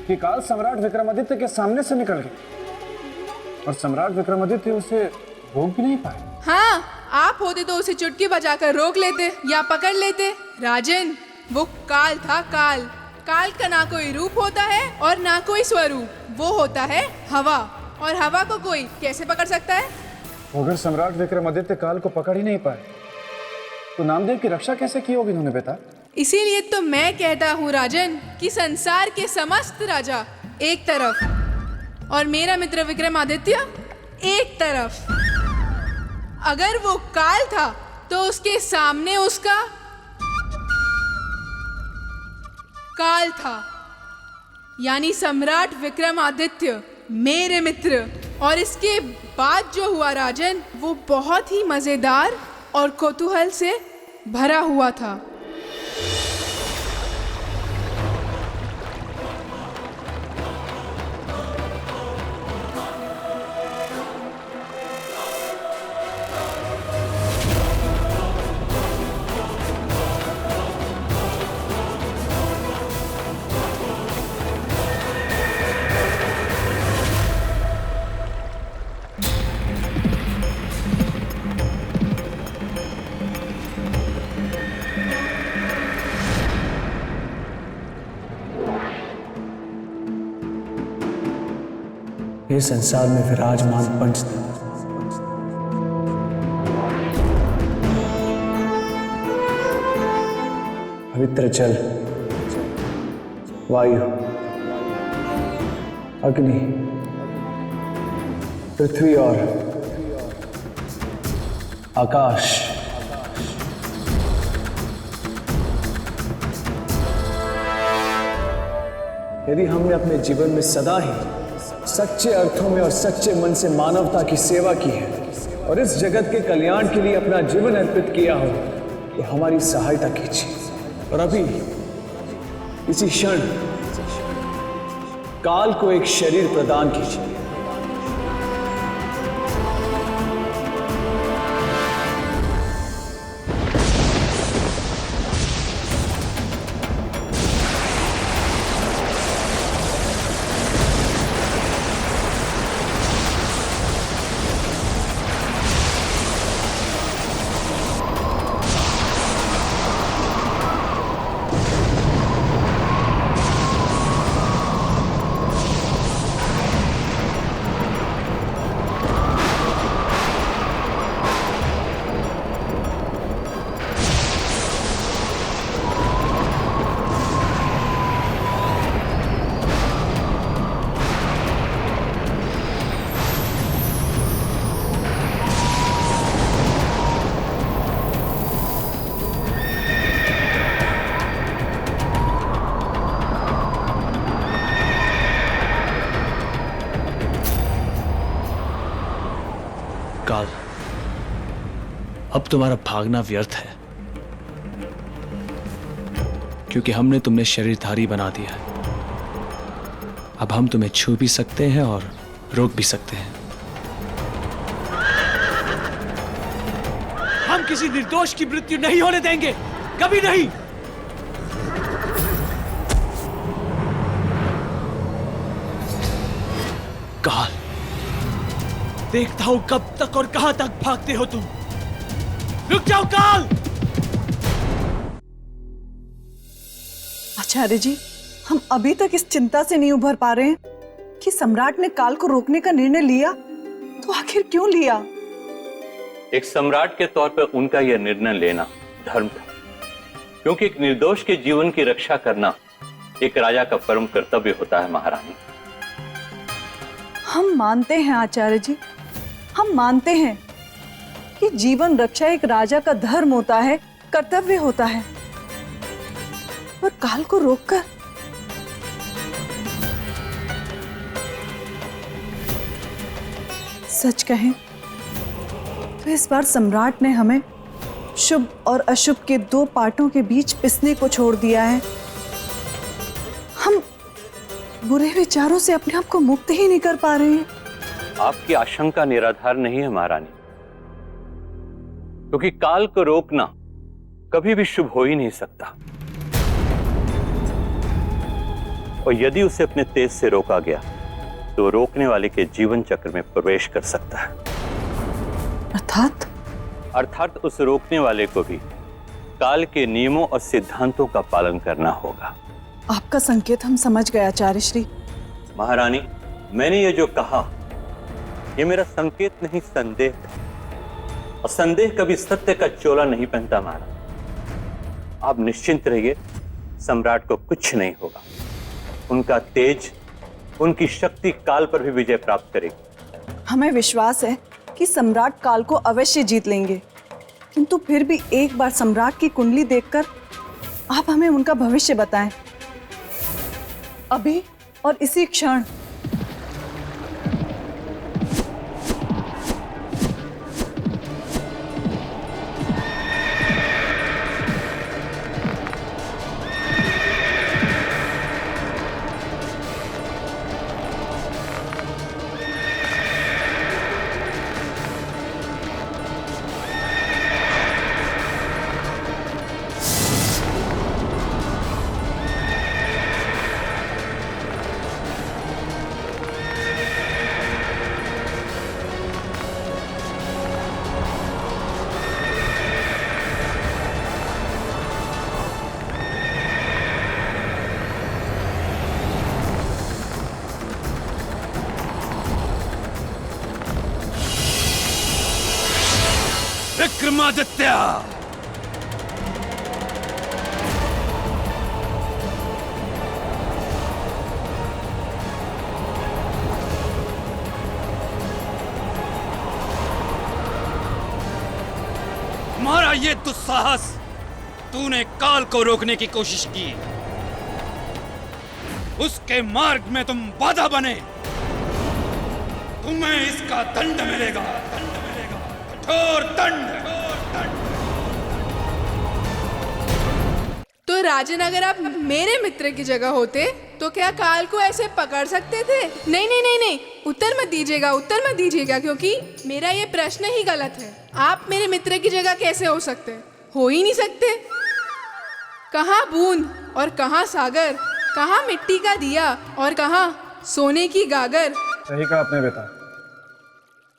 [SPEAKER 3] कि काल सम्राट विक्रमादित्य के सामने से निकल गया और सम्राट विक्रमादित्य उसे रोक भी नहीं पाए।
[SPEAKER 19] हाँ, आप होते तो उसे चुटकी बजाकर रोक लेते या पकड़ लेते। राजन, वो काल था काल। काल का ना कोई रूप होता है और ना कोई स्वरूप। वो होता है हवा, और हवा को कोई कैसे पकड़ सकता है?
[SPEAKER 3] अगर सम्राट विक्रमादित्य काल को पकड़ ही नहीं पाए तो नामदेव की रक्षा कैसे की होगी उन्होंने बेटा?
[SPEAKER 19] इसीलिए तो मैं कहता हूँ राजन कि संसार के समस्त राजा एक तरफ और मेरा मित्र विक्रमादित्य एक तरफ। अगर वो काल था तो उसके सामने उसका काल था, यानी सम्राट विक्रमादित्य मेरे मित्र। और इसके बाद जो हुआ राजन, वो बहुत ही मजेदार और कौतूहल से भरा हुआ था।
[SPEAKER 4] ये संसार में विराजमान पंचतत्व, पवित्र जल, वायु, अग्नि, पृथ्वी और आकाश, यदि हमने अपने जीवन में सदा ही सच्चे अर्थों में और सच्चे मन से मानवता की सेवा की है और इस जगत के कल्याण के लिए अपना जीवन अर्पित किया हो, तो हमारी सहायता कीजिए। और अभी इसी क्षण काल को एक शरीर प्रदान कीजिए। काल, अब तुम्हारा भागना व्यर्थ है, क्योंकि हमने तुमने शरीरधारी बना दिया है। अब हम तुम्हें छू भी सकते हैं और रोक भी सकते हैं। हम किसी निर्दोष की मृत्यु नहीं होने देंगे, कभी नहीं। काल, देखता हूं कब तक और कहां तक भागते हो तुम। रुक जाओ काल।
[SPEAKER 7] आचार्य जी, हम अभी तक इस चिंता से नहीं उभर पा रहे हैं कि सम्राट ने काल को रोकने का निर्णय लिया, तो आखिर क्यों लिया?
[SPEAKER 5] एक सम्राट के तौर पर उनका यह निर्णय लेना धर्म था, क्योंकि एक निर्दोष के जीवन की रक्षा करना एक राजा का परम कर्तव्य होता है महारानी।
[SPEAKER 7] हम मानते हैं आचार्य जी, हम मानते हैं कि जीवन रक्षा एक राजा का धर्म होता है, कर्तव्य होता है, पर काल को रोककर सच कहें तो इस बार सम्राट ने हमें शुभ और अशुभ के दो पार्टों के बीच पिसने को छोड़ दिया है। हम बुरे विचारों से अपने आप को मुक्त ही नहीं कर पा रहे हैं।
[SPEAKER 5] आपकी आशंका निराधार नहीं है महारानी, क्योंकि काल को रोकना कभी भी शुभ हो ही नहीं सकता, और यदि उसे अपने तेज से रोका गया तो रोकने वाले के जीवन चक्र में प्रवेश कर सकता है। अर्थात उस रोकने वाले को भी काल के नियमों और सिद्धांतों का पालन करना होगा।
[SPEAKER 7] आपका संकेत हम समझ गए आचार्य श्री।
[SPEAKER 5] महारानी, मैंने ये जो कहा ये मेरा संकेत नहीं, संदेह है, और संदेह कभी सत्य का चोला नहीं पहनता महाराज। आप निश्चिंत रहिए, सम्राट को कुछ नहीं होगा। उनका तेज, उनकी शक्ति काल पर भी विजय प्राप्त करेगी।
[SPEAKER 7] हमें विश्वास है कि सम्राट काल को अवश्य जीत लेंगे, किंतु फिर भी एक बार सम्राट की कुंडली देखकर आप हमें उनका भविष्य बताएं, अभी और इसी क्षण।
[SPEAKER 9] विक्रमादित्य, तुम्हारा ये दुस्साहस, तूने काल को रोकने की कोशिश की, उसके मार्ग में तुम बाधा बने, तुम्हें इसका दंड मिलेगा, कठोर दंड।
[SPEAKER 19] तो राजन, अगर आप मेरे मित्र की जगह होते तो क्या काल को ऐसे पकड़ सकते थे? नहीं नहीं नहीं नहीं, उत्तर मत दीजिएगा, उत्तर मत दीजिएगा, क्योंकि मेरा ये प्रश्न ही गलत है। आप मेरे मित्र की जगह कैसे हो सकते? हो ही नहीं सकते। कहाँ बूंद और कहाँ सागर, कहाँ मिट्टी का दिया और कहाँ सोने की गागर।
[SPEAKER 3] सही कहा आपने बेटा।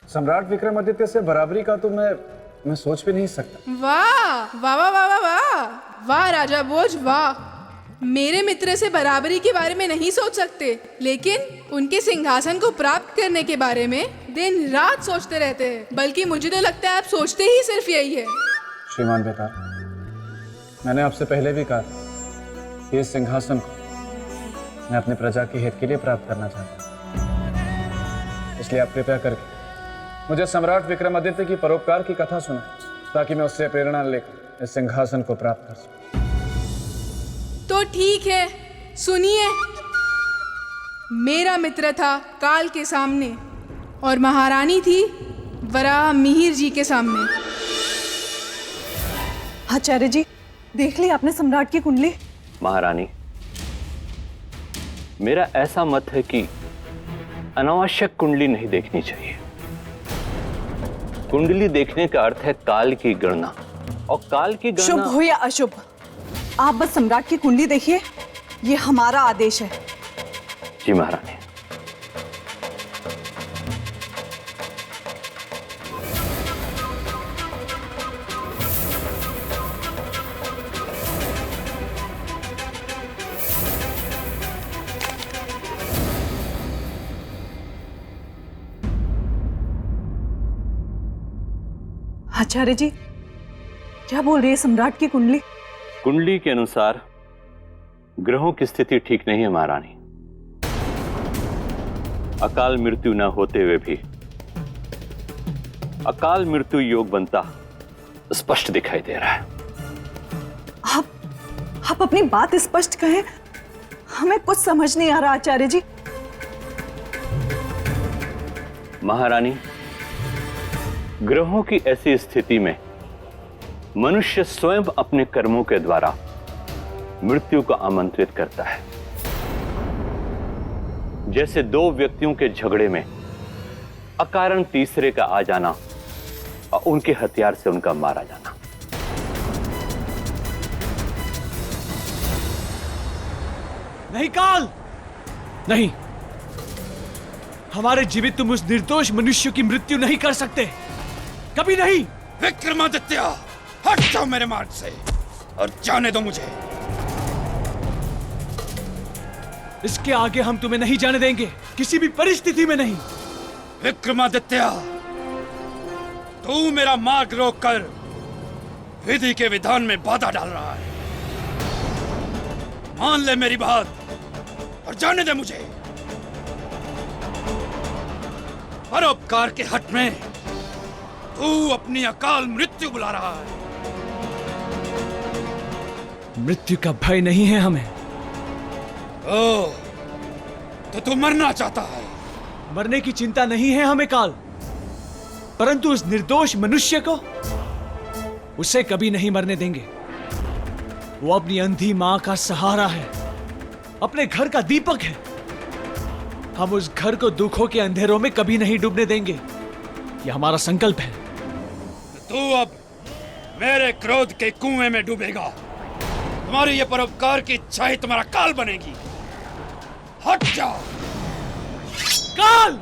[SPEAKER 3] सम्राट विक्रमादित्य से बराबरी का तो मैं सोच भी नहीं सकता।
[SPEAKER 19] वाह वाह वाह वाह वाह वाह राजा भोज, वाह। मेरे मित्र से बराबरी के बारे में नहीं सोच सकते, लेकिन उनके सिंहासन को प्राप्त करने के बारे में दिन रात सोचते रहते हैं। बल्कि मुझे तो लगता है आप सोचते ही सिर्फ यही है।
[SPEAKER 3] श्रीमान बेटा, मैंने आपसे पहले भी कहा कि इस सिंहासन को मैं अपने प्रजा के हित के लिए प्राप्त करना चाहता हूँ। इसलिए आप कृपया करके मुझे सम्राट विक्रमादित्य की परोपकार की कथा सुनाएं, ताकि मैं उससे प्रेरणा लेकर इस सिंहासन को प्राप्त कर सकूं।
[SPEAKER 19] तो ठीक है, सुनिए। मेरा मित्र था काल के सामने और महारानी थी वराह मिहिर जी के सामने।
[SPEAKER 7] आचार्य जी, देख ली आपने सम्राट की कुंडली?
[SPEAKER 5] महारानी, मेरा ऐसा मत है कि अनावश्यक कुंडली नहीं देखनी चाहिए। कुंडली देखने का अर्थ है काल की गणना, और काल की गणना
[SPEAKER 7] शुभ हो या अशुभ, आप बस सम्राट की कुंडली देखिए, ये हमारा आदेश है।
[SPEAKER 5] जी महारानी।
[SPEAKER 7] आचार्य जी, क्या बोल रही है सम्राट की कुंडली?
[SPEAKER 5] कुंडली के अनुसार ग्रहों की स्थिति ठीक नहीं है महारानी। अकाल मृत्यु न होते हुए भी अकाल मृत्यु योग बनता स्पष्ट दिखाई दे रहा है।
[SPEAKER 7] आप अपनी बात स्पष्ट कहें, हमें कुछ समझ नहीं आ रहा आचार्य जी।
[SPEAKER 5] महारानी, ग्रहों की ऐसी स्थिति में मनुष्य स्वयं अपने कर्मों के द्वारा मृत्यु को आमंत्रित करता है। जैसे दो व्यक्तियों के झगड़े में अकारण तीसरे का आ जाना और उनके हथियार से उनका मारा जाना।
[SPEAKER 4] नहीं काल, नहीं, हमारे जीवित तुम उस निर्दोष मनुष्य की मृत्यु नहीं कर सकते, कभी नहीं।
[SPEAKER 9] विक्रमादित्य, हट जाओ मेरे मार्ग से और जाने दो मुझे।
[SPEAKER 4] इसके आगे हम तुम्हें नहीं जाने देंगे, किसी भी परिस्थिति में नहीं।
[SPEAKER 9] विक्रमादित्य, तू मेरा मार्ग रोककर विधि के विधान में बाधा डाल रहा है। मान ले मेरी बात और जाने दे मुझे। परोपकार के हट में तू अपनी अकाल मृत्यु बुला रहा है।
[SPEAKER 4] मृत्यु का भय नहीं है हमें।
[SPEAKER 9] ओ, तो तू मरना चाहता है?
[SPEAKER 4] मरने की चिंता नहीं है हमें काल, परंतु उस निर्दोष मनुष्य को, उसे कभी नहीं मरने देंगे। वो अपनी अंधी मां का सहारा है, अपने घर का दीपक है। हम उस घर को दुखों के अंधेरों में कभी नहीं डूबने देंगे, ये हमारा संकल्प है।
[SPEAKER 9] तू अब मेरे क्रोध के कुएं में डूबेगा। तुम्हारी ये परोपकार की इच्छा ही तुम्हारा काल बनेगी। हट जाओ।
[SPEAKER 4] काल,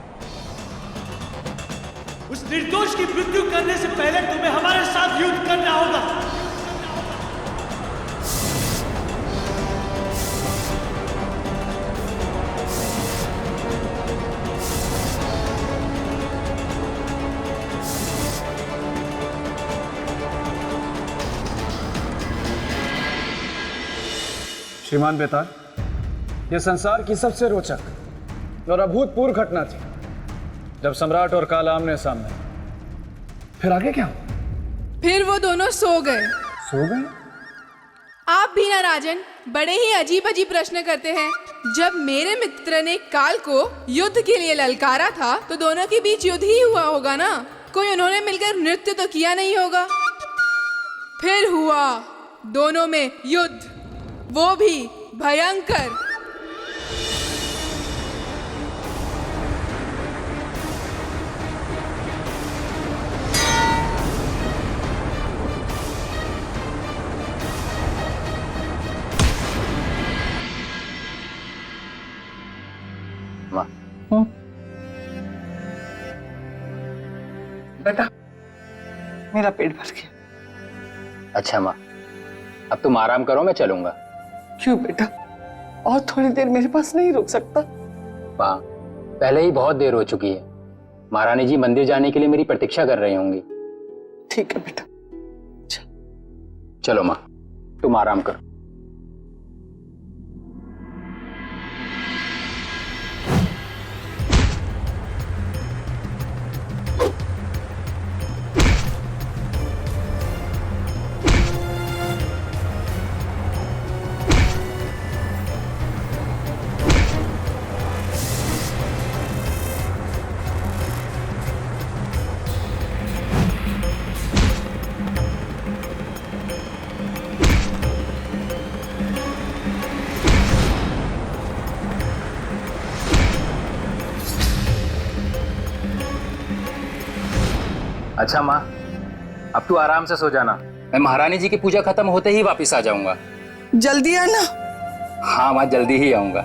[SPEAKER 4] उस निर्दोष की मृत्यु करने से पहले तुम्हें हमारे साथ युद्ध करना होगा।
[SPEAKER 3] श्रीमान बेताल, यह संसार की सबसे रोचक और अभूतपूर्व घटना थी जब सम्राट और काल आमने सामने। फिर आगे क्या?
[SPEAKER 19] फिर वो दोनों सो गए।
[SPEAKER 3] सो गए?
[SPEAKER 19] आप भी ना राजन, बड़े ही अजीब अजीब प्रश्न करते हैं। जब मेरे मित्र ने काल को युद्ध के लिए ललकारा था तो दोनों के बीच युद्ध ही हुआ होगा ना। कोई उन्होंने मिलकर नृत्य तो किया नहीं होगा। फिर हुआ दोनों में युद्ध, वो भी भयंकर।
[SPEAKER 2] माँ,
[SPEAKER 8] बेटा, मेरा पेट भर गया।
[SPEAKER 2] अच्छा माँ, अब तुम आराम करो, मैं चलूंगा।
[SPEAKER 8] क्यों बेटा, और थोड़ी देर मेरे पास नहीं रुक सकता?
[SPEAKER 2] माँ, पहले ही बहुत देर हो चुकी है। महारानी जी मंदिर जाने के लिए मेरी प्रतीक्षा कर रही होंगी।
[SPEAKER 8] ठीक है बेटा,
[SPEAKER 2] चलो माँ, तुम आराम करो। अच्छा माँ, अब तू आराम से सो जाना। मैं महारानी जी की पूजा खत्म होते ही वापस आ जाऊंगा।
[SPEAKER 8] जल्दी आना।
[SPEAKER 2] हाँ माँ, जल्दी ही आऊंगा।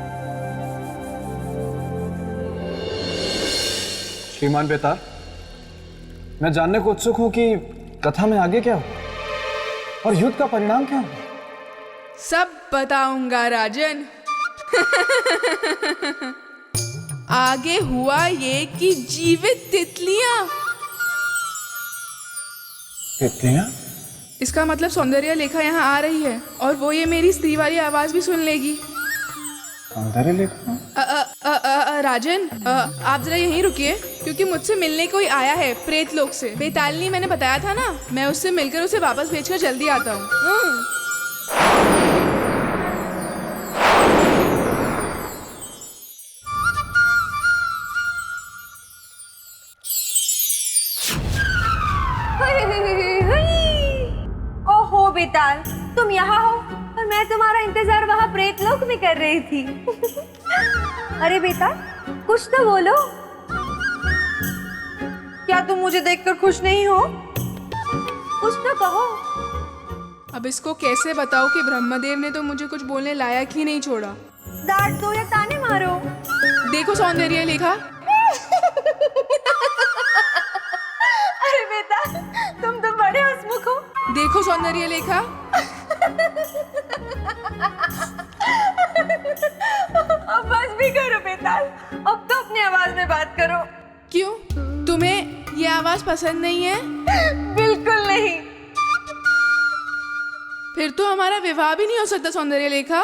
[SPEAKER 3] श्रीमान बेताल, मैं जानने को उत्सुक हूं कि कथा में आगे क्या हो और युद्ध का परिणाम क्या हो।
[SPEAKER 19] सब बताऊंगा राजन। आगे हुआ ये कि जीवित तितलियां।
[SPEAKER 3] तितलियां?
[SPEAKER 19] इसका मतलब सौंदर्य लेखा यहाँ आ रही है और वो ये मेरी स्त्री वाली आवाज भी सुन लेगी।
[SPEAKER 3] सौंदर्य लेखा?
[SPEAKER 19] राजन, आप जरा यहीं रुकिए क्योंकि मुझसे मिलने कोई आया है प्रेत लोक से। बेतालनी मैंने बताया था ना, मैं उससे मिलकर उसे वापस भेजकर जल्दी आता हूँ।
[SPEAKER 14] ओहो बेताल, तुम यहाँ हो और मैं तुम्हारा इंतजार वहाँ प्रेत लोक में कर रही थी। अरे बेताल, कुछ तो बोलो। क्या तुम मुझे देखकर खुश नहीं हो? कुछ तो कहो।
[SPEAKER 19] अब इसको कैसे बताओ कि ब्रह्मदेव ने तो मुझे कुछ बोलने लायक ही नहीं छोड़ा।
[SPEAKER 14] डांट दो या ताने मारो।
[SPEAKER 19] देखो सौंदर्य लेखा।
[SPEAKER 14] अरे बेटा, तुम तो बड़े हंसमुख हो।
[SPEAKER 19] देखो सौंदर्य लेखा।
[SPEAKER 14] अब बस भी करो बेताल, अब तो अपनी आवाज में बात करो।
[SPEAKER 19] क्यों, तुम्हें ये आवाज पसंद नहीं है?
[SPEAKER 14] बिल्कुल नहीं।
[SPEAKER 19] फिर तो हमारा विवाह भी नहीं हो सकता सौंदर्य लेखा।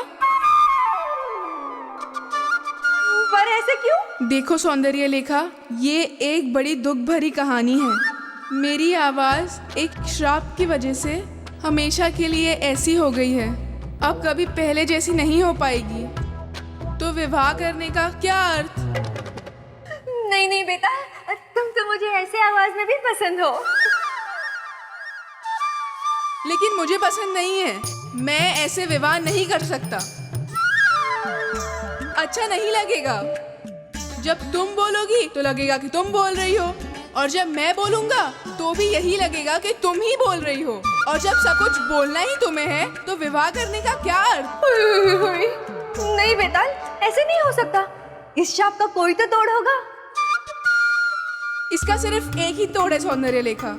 [SPEAKER 14] पर ऐसे क्यों?
[SPEAKER 19] देखो सौंदर्य लेखा, ये एक बड़ी दुख भरी कहानी है। मेरी आवाज एक श्राप की वजह से हमेशा के लिए ऐसी हो गई है, अब कभी पहले जैसी नहीं हो पाएगी। तो विवाह करने का क्या अर्थ?
[SPEAKER 14] नहीं नहीं बेटा, तुम तो मुझे ऐसे आवाज में भी पसंद हो।
[SPEAKER 19] लेकिन मुझे पसंद नहीं है, मैं ऐसे विवाह नहीं कर सकता। अच्छा नहीं लगेगा। जब तुम बोलोगी तो लगेगा कि तुम बोल रही हो, और जब मैं बोलूंगा तो भी यही लगेगा कि तुम ही बोल रही हो। और जब सब कुछ बोलना ही तुम्हें है तो विवाह करने का क्या अर्थ?
[SPEAKER 14] नहीं बेटा, ऐसे नहीं हो सकता। इस शाप का कोई तो तोड़ होगा।
[SPEAKER 19] इसका सिर्फ एक ही तोड़ है सौंदर्य लेखा।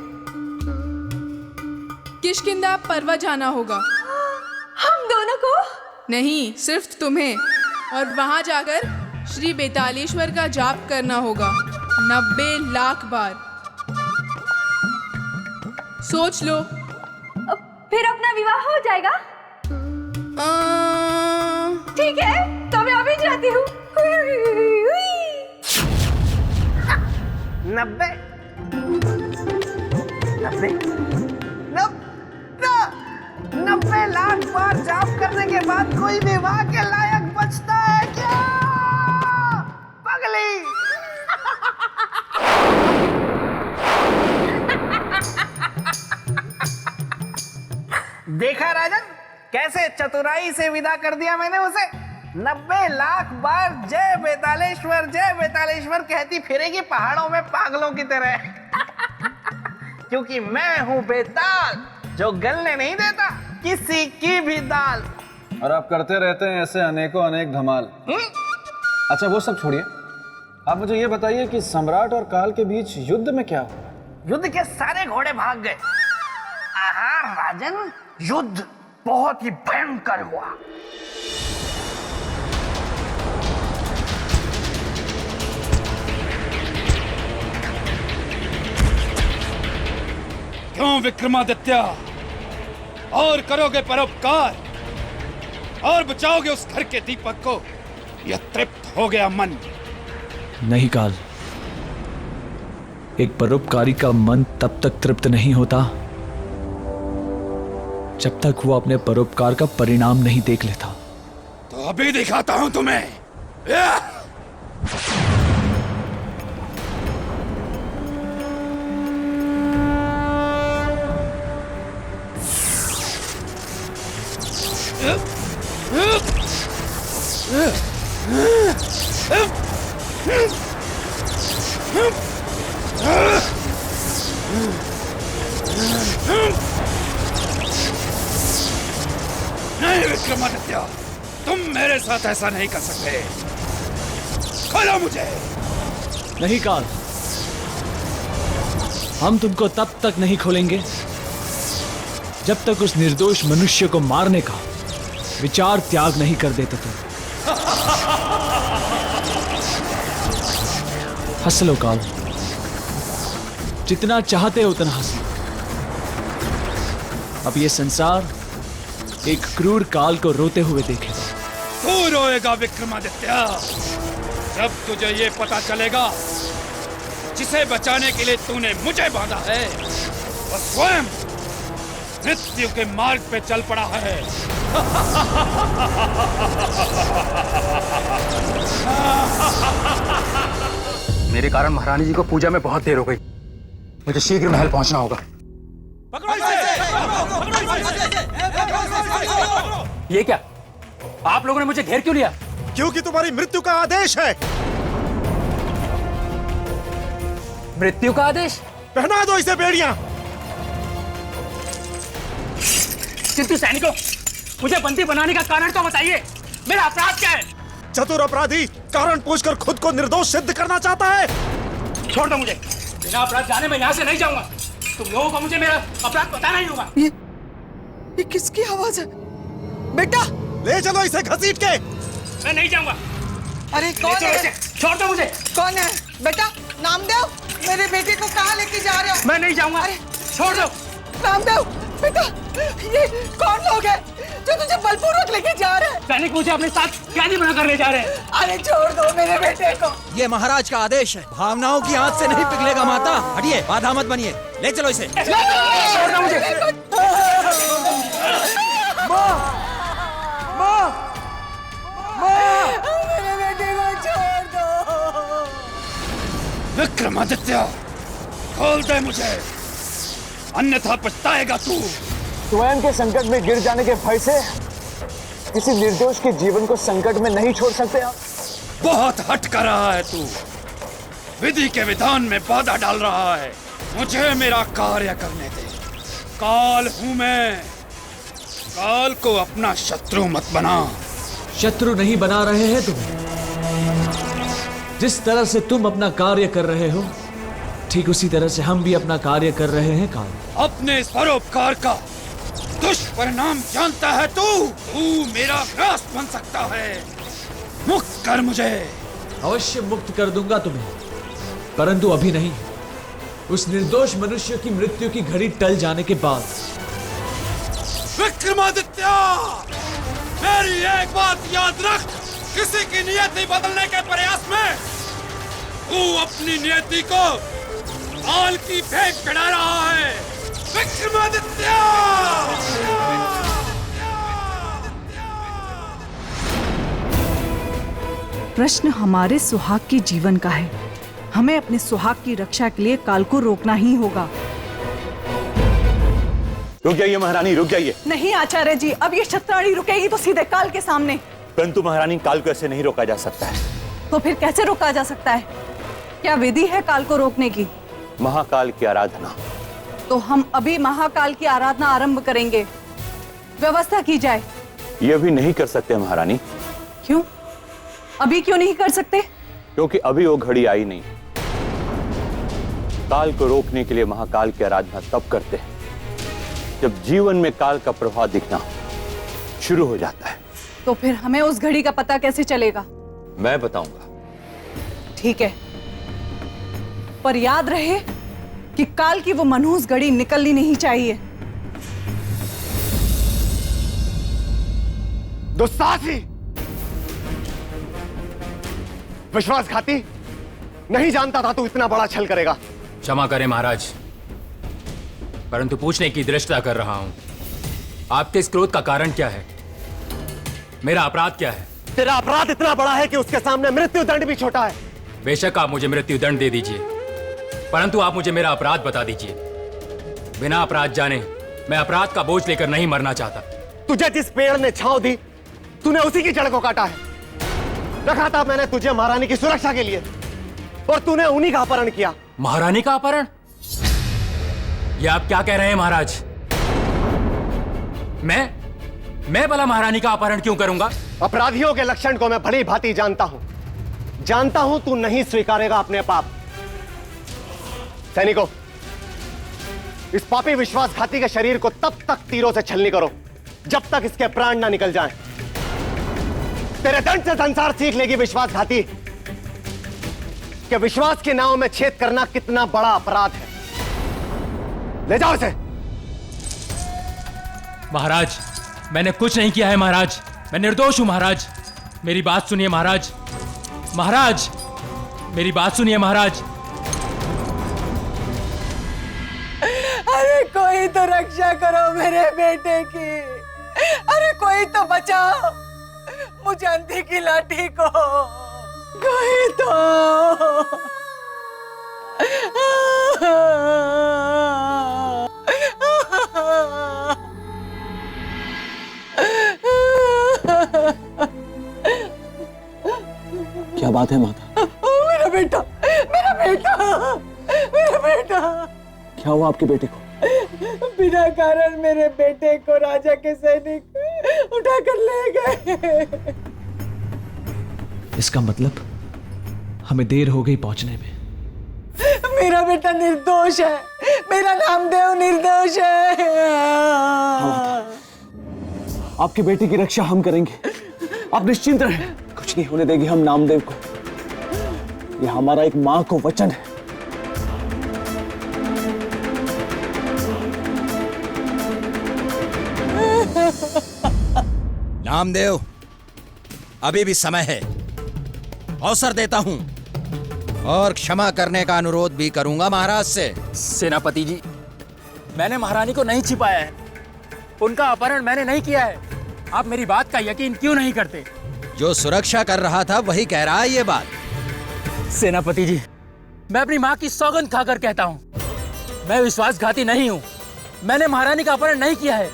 [SPEAKER 19] किष्किंधा पर्वत जाना होगा।
[SPEAKER 14] हम दोनों को?
[SPEAKER 19] नहीं, सिर्फ तुम्हें। और वहां जाकर श्री बेतालेश्वर का जाप करना होगा 90 लाख बार। सोच लो।
[SPEAKER 14] फिर अपना विवाह हो जाएगा? ठीक है, तो मैं अभी जाती हूँ।
[SPEAKER 1] 90 लाख बार जाप करने के बाद कोई विवाह के लायक बचता है क्या? पगली। देखा राजन, कैसे चतुराई से विदा कर दिया मैंने उसे। 90 लाख बार जय बेतालेश्वर कहती फिरेगी पहाड़ों में पागलों की तरह। क्योंकि मैं हूं बेताल, जो गलने नहीं देता किसी की भी दाल।
[SPEAKER 3] और आप करते रहते हैं ऐसे अनेकों अनेक धमाल। अच्छा वो सब छोड़िए, आप मुझे ये बताइए कि सम्राट और काल के बीच युद्ध में क्या हुआ?
[SPEAKER 1] युद्ध के सारे घोड़े भाग गए। आहा राजन, युद्ध बहुत ही भयंकर हुआ।
[SPEAKER 9] क्यों विक्रमादित्य, और करोगे परोपकार और बचाओगे उस घर के दीपक को, या तृप्त हो गया मन?
[SPEAKER 4] नहीं काल, एक परोपकारी का मन तब तक तृप्त नहीं होता जब तक वो अपने परोपकार का परिणाम नहीं देख लेता।
[SPEAKER 9] तो अभी दिखाता हूं तुम्हें। नहीं विक्रमादित्य, तुम मेरे साथ ऐसा नहीं कर सकते। खोलो मुझे।
[SPEAKER 4] नहीं काल, हम तुमको तब तक नहीं खोलेंगे जब तक उस निर्दोष मनुष्य को मारने का विचार त्याग नहीं कर देते तुम। हंस लो काल, जितना चाहते हो उतना हंस लो। अब ये संसार एक क्रूर काल को रोते हुए देखेगा।
[SPEAKER 9] तू रोएगा विक्रमादित्य, जब तुझे ये पता चलेगा जिसे बचाने के लिए तूने मुझे बांधा है वो स्वयं मृत्यु के मार्ग पे चल पड़ा है।
[SPEAKER 2] मेरे कारण महारानी जी को पूजा में बहुत देर हो गई। मुझे शीघ्र महल पहुंचना होगा। ये क्या? आप लोगों ने मुझे घेर क्यों लिया?
[SPEAKER 17] क्योंकि तुम्हारी मृत्यु का आदेश है।
[SPEAKER 2] मृत्यु का आदेश?
[SPEAKER 17] पहना दो इसे बेड़ियां।
[SPEAKER 2] किंतु सैनिकों, मुझे बंदी बनाने का कारण तो बताइए। मेरा अपराध क्या है?
[SPEAKER 17] चतुर अपराधी कारण पूछकर खुद को निर्दोष सिद्ध करना चाहता है।
[SPEAKER 2] छोड़ दो मुझे। बिना अपराध जाने मैं यहाँ से नहीं जाऊंगा। तुम लोगों को मुझे मेरा अपराध बताना ही होगा।
[SPEAKER 8] ये किसकी आवाज है? बेटा
[SPEAKER 17] ले चलो इसे घसीट के।
[SPEAKER 2] मैं नहीं जाऊंगा।
[SPEAKER 8] अरे कौन है?
[SPEAKER 2] छोड़ दो मुझे।
[SPEAKER 8] कौन है? बेटा नामदेव, मेरे बेटे को कहाँ लेके जा रहे हो?
[SPEAKER 2] मैं नहीं जाऊंगा।
[SPEAKER 8] अरे
[SPEAKER 2] छोड़ दो।
[SPEAKER 8] नामदेव बेटा, ये कौन लोग हैं जो तुझे बलपूर्वक लेके जा रहे हैं?
[SPEAKER 2] सैनिक मुझे अपने साथ कैदी बनाकर ले जा रहे हैं।
[SPEAKER 8] अरे छोड़ दो मेरे बेटे को।
[SPEAKER 16] ये महाराज का आदेश है। भावनाओं की आंच से नहीं पिघलेगा माता। हटिए, बाधा मत बनिए। ले चलो इसे।
[SPEAKER 2] छोड़ दो मुझे।
[SPEAKER 8] मेरे बेटे को छोड़ दो।
[SPEAKER 9] विक्रमादित्य, खोल दे मुझे, अन्यथा पछताएगा तू।
[SPEAKER 4] स्वयं के संकट में गिर जाने के भय से किसी निर्दोष के जीवन को संकट में नहीं छोड़ सकते आप।
[SPEAKER 9] बहुत हट कर रहा है तू, विधि के विधान में बाधा डाल रहा है। मुझे मेरा कार्य करने दे। काल हूं मैं, काल को अपना शत्रु मत बना।
[SPEAKER 4] शत्रु नहीं बना रहे हैं तुम। जिस तरह से तुम अपना कार्य कर रहे हो, ठीक उसी तरह से हम भी अपना कार्य कर रहे हैं काल।
[SPEAKER 9] अपने इस परोपकार का दुष्परिणाम जानता है तू? तू मेरा ग्रास बन सकता है। मुक्त कर मुझे।
[SPEAKER 4] अवश्य मुक्त कर दूंगा तुम्हें, परंतु अभी नहीं। उस निर्दोष मनुष्य की मृत्यु की घड़ी टल जाने के बाद।
[SPEAKER 9] विक्रमादित्य, मेरी एक बात याद रख, किसी की नियति बदलने के प्रयास में तू अपनी नियति को काल की भेंट चढ़ा रहा है। विक्रमादित्य!
[SPEAKER 7] प्रश्न हमारे सुहाग के जीवन का है। हमें अपने सुहाग की रक्षा के लिए काल को रोकना ही होगा।
[SPEAKER 5] रुक जाइए महारानी, रुक जाइए।
[SPEAKER 7] नहीं आचार्य जी, अब ये क्षत्राणी रुकेगी तो सीधे काल के सामने।
[SPEAKER 5] परंतु महारानी, काल को ऐसे नहीं रोका जा सकता है।
[SPEAKER 7] तो फिर कैसे रोका जा सकता है? क्या विधि है काल को रोकने की?
[SPEAKER 5] महाकाल की आराधना।
[SPEAKER 7] तो हम अभी महाकाल की आराधना आरंभ करेंगे। व्यवस्था की जाए।
[SPEAKER 5] यह भी नहीं कर सकते महारानी।
[SPEAKER 7] क्यों? अभी क्यों नहीं कर सकते?
[SPEAKER 5] क्योंकि अभी वो घड़ी आई नहीं। काल को रोकने के लिए महाकाल की आराधना तब करते हैं जब जीवन में काल का प्रभाव दिखना शुरू हो जाता है।
[SPEAKER 7] तो फिर हमें उस घड़ी का पता कैसे चलेगा?
[SPEAKER 5] मैं बताऊंगा।
[SPEAKER 7] ठीक है, पर याद रहे कि काल की वो मनहूस घड़ी निकलनी नहीं चाहिए।
[SPEAKER 17] दुस्साहसी, विश्वासघाती, नहीं जानता था तू इतना बड़ा छल करेगा।
[SPEAKER 2] क्षमा करें महाराज, परंतु पूछने की दृष्टता कर रहा हूं। आपके इस क्रोध का कारण क्या है? मेरा अपराध क्या है?
[SPEAKER 17] तेरा अपराध इतना बड़ा है कि उसके सामने मृत्यु दंड भी छोटा है।
[SPEAKER 2] बेशक आप मुझे मृत्यु दंड दे दीजिए, परंतु आप मुझे मेरा अपराध बता दीजिए। बिना अपराध जाने मैं अपराध का बोझ लेकर नहीं मरना चाहता।
[SPEAKER 17] तुझे जिस पेड़ ने छांव दी, तूने उसी की जड़ को काटा है। रखा था मैंने तुझे महारानी की सुरक्षा के लिए, और तूने उन्हीं का अपहरण किया।
[SPEAKER 2] महारानी का अपहरण? ये आप क्या कह रहे हैं महाराज? मैं भला महारानी का अपहरण क्यों करूंगा?
[SPEAKER 17] अपराधियों के लक्षण को मैं भली भांति जानता हूं तू नहीं स्वीकारेगा अपने पाप। सैनिकों, इस पापी विश्वासघाती के शरीर को तब तक तीरों से छलनी करो जब तक इसके प्राण ना निकल जाएं। तेरे दंड से संसार सीख लेगी विश्वासघाती कि विश्वास के नाव में छेद करना कितना बड़ा अपराध है। ले जाओ इसे।
[SPEAKER 2] महाराज, मैंने कुछ नहीं किया है महाराज, मैं निर्दोष हूं महाराज। मेरी बात सुनिए महाराज। महाराज, मेरी बात सुनिए महाराज।
[SPEAKER 8] अरे कोई तो रक्षा करो मेरे बेटे की। अरे कोई तो बचाओ मुझे अंधी की लाठी को। कोई तो।
[SPEAKER 4] क्या बात है माता?
[SPEAKER 8] मेरा बेटा, मेरा बेटा, मेरा बेटा।
[SPEAKER 4] क्या हुआ आपके बेटे को?
[SPEAKER 8] बिना कारण मेरे बेटे को राजा के सैनिक उठाकर ले गए।
[SPEAKER 4] इसका मतलब हमें देर हो गई पहुंचने में।
[SPEAKER 8] मेरा बेटा निर्दोष है, मेरा नामदेव निर्दोष है।
[SPEAKER 4] आपके बेटे की रक्षा हम करेंगे, आप निश्चिंत रहें। कुछ नहीं होने देंगे हम नामदेव को। यह हमारा एक मां को वचन है।
[SPEAKER 16] नामदेव, अभी भी समय है, अवसर देता हूं और क्षमा करने का अनुरोध भी करूंगा महाराज से।
[SPEAKER 2] सेनापति जी, मैंने महारानी को नहीं छिपाया है, उनका अपहरण मैंने नहीं किया है। आप मेरी बात का यकीन क्यों नहीं करते?
[SPEAKER 16] जो सुरक्षा कर रहा था वही कह रहा है ये बात।
[SPEAKER 2] सेनापति जी, मैं अपनी माँ की सौगंध खाकर कहता हूँ, मैं विश्वासघाती नहीं हूँ। मैंने महारानी का अपहरण नहीं किया है।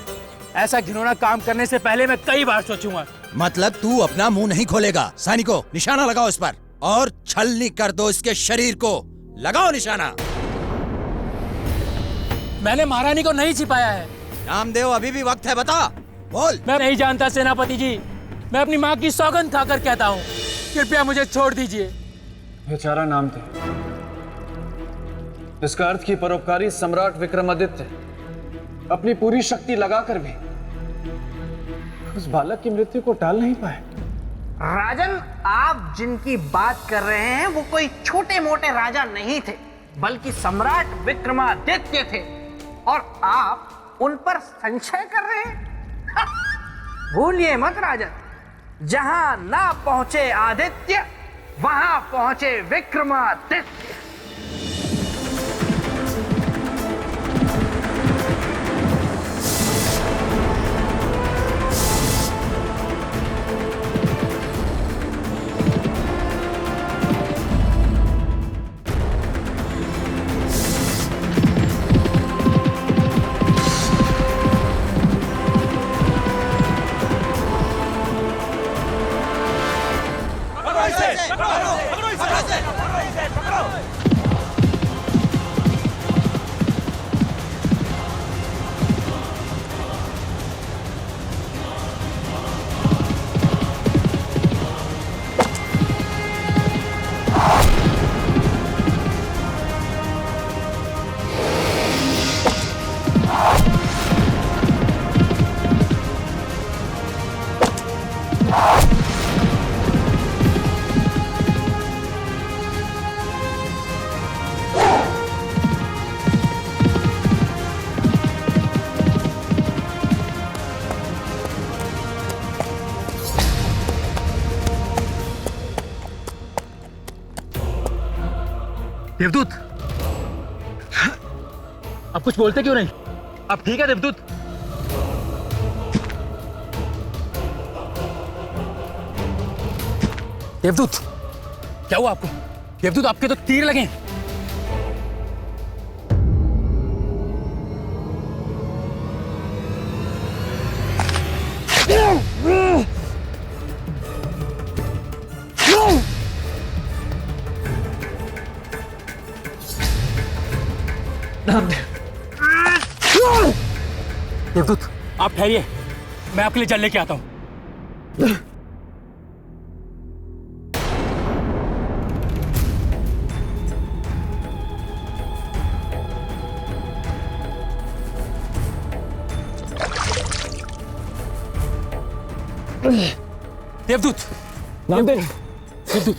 [SPEAKER 2] ऐसा घिनौना काम करने से पहले मैं कई बार सोचूंगा।
[SPEAKER 16] मतलब तू अपना मुंह नहीं खोलेगा? सैनिकों, निशाना लगाओ इस पर और छलनी कर दो इसके शरीर को। लगाओ निशाना।
[SPEAKER 2] मैंने महारानी को नहीं छिपाया है।
[SPEAKER 16] नामदेव, अभी भी वक्त है, बता, बोल।
[SPEAKER 2] मैं नहीं जानता सेनापति जी, मैं अपनी माँ की सौगंध खाकर कहता हूँ, कृपया मुझे छोड़ दीजिए।
[SPEAKER 3] बेचारा नामदेव, इसका अर्थ कि परोपकारी सम्राट विक्रमादित्य अपनी पूरी शक्ति लगाकर भी उस बालक की मृत्यु को टाल नहीं पाए।
[SPEAKER 1] राजन, आप जिनकी बात कर रहे हैं वो कोई छोटे मोटे राजा नहीं थे, बल्कि सम्राट विक्रमादित्य थे, और आप उन पर संशय कर रहे हैं। भूलिए मत राजन, जहां ना पहुंचे आदित्य वहां पहुंचे विक्रमादित्य।
[SPEAKER 2] देवदूत, आप कुछ बोलते क्यों नहीं? आप ठीक है देवदूत? देवदूत, क्या हुआ आपको? देवदूत, आपके तो तीर लगे।
[SPEAKER 4] नामदेव,
[SPEAKER 2] देवदूत, आप ठहरिए, मैं आपके लिए जल लेके आता हूँ। देवदूत,
[SPEAKER 4] नामदेव,
[SPEAKER 2] देवदूत,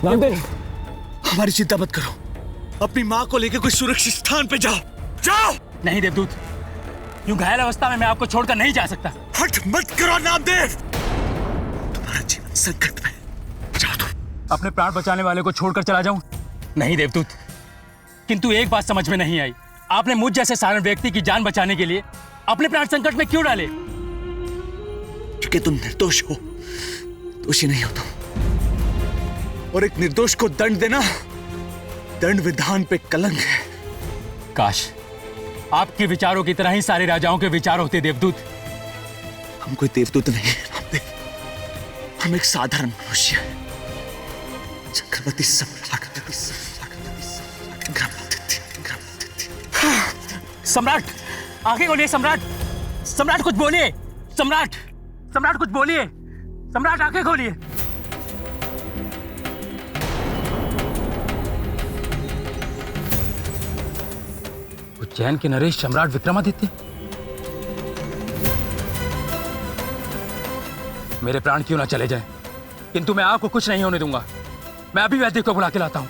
[SPEAKER 4] नामदेव,
[SPEAKER 12] हमारी चिंता मत करो, अपनी माँ को लेकर कोई सुरक्षित स्थान पे जाओ, जाओ।
[SPEAKER 2] नहीं देवदूत, यूं घायल अवस्था में मैं आपको छोड़कर नहीं जा सकता।
[SPEAKER 12] हट मत करो नामदेव, तुम्हारा जीवन संकट में, जाओ तुम।
[SPEAKER 2] अपने प्राण बचाने वाले को छोड़कर चला जाऊं? नहीं देवदूत, किंतु एक बात समझ में नहीं आई, आपने मुझ जैसे साधारण व्यक्ति की जान बचाने के लिए अपने प्राण संकट में क्यों डाले?
[SPEAKER 12] क्योंकि तुम निर्दोष हो, दोषी नहीं हो तुम, और एक निर्दोष को दंड देना दंड विधान पे कलंक है।
[SPEAKER 2] काश आपके विचारों की तरह ही सारे राजाओं के विचार होते देवदूत।
[SPEAKER 12] हम कोई देवदूत नहीं है नामदेव, हम एक साधारण मनुष्य हैं। चक्रवर्ती सम्राट
[SPEAKER 2] सम्राट, आंखें खोलिए सम्राट, सम्राट कुछ बोलिए, सम्राट, सम्राट कुछ बोलिए, सम्राट आंखें खोलिए। उज्जैन के नरेश सम्राट विक्रमादित्य, मेरे प्राण क्यों ना चले जाएं, किंतु मैं आपको कुछ नहीं होने दूंगा। मैं अभी वैद्य को बुला के लाता हूं।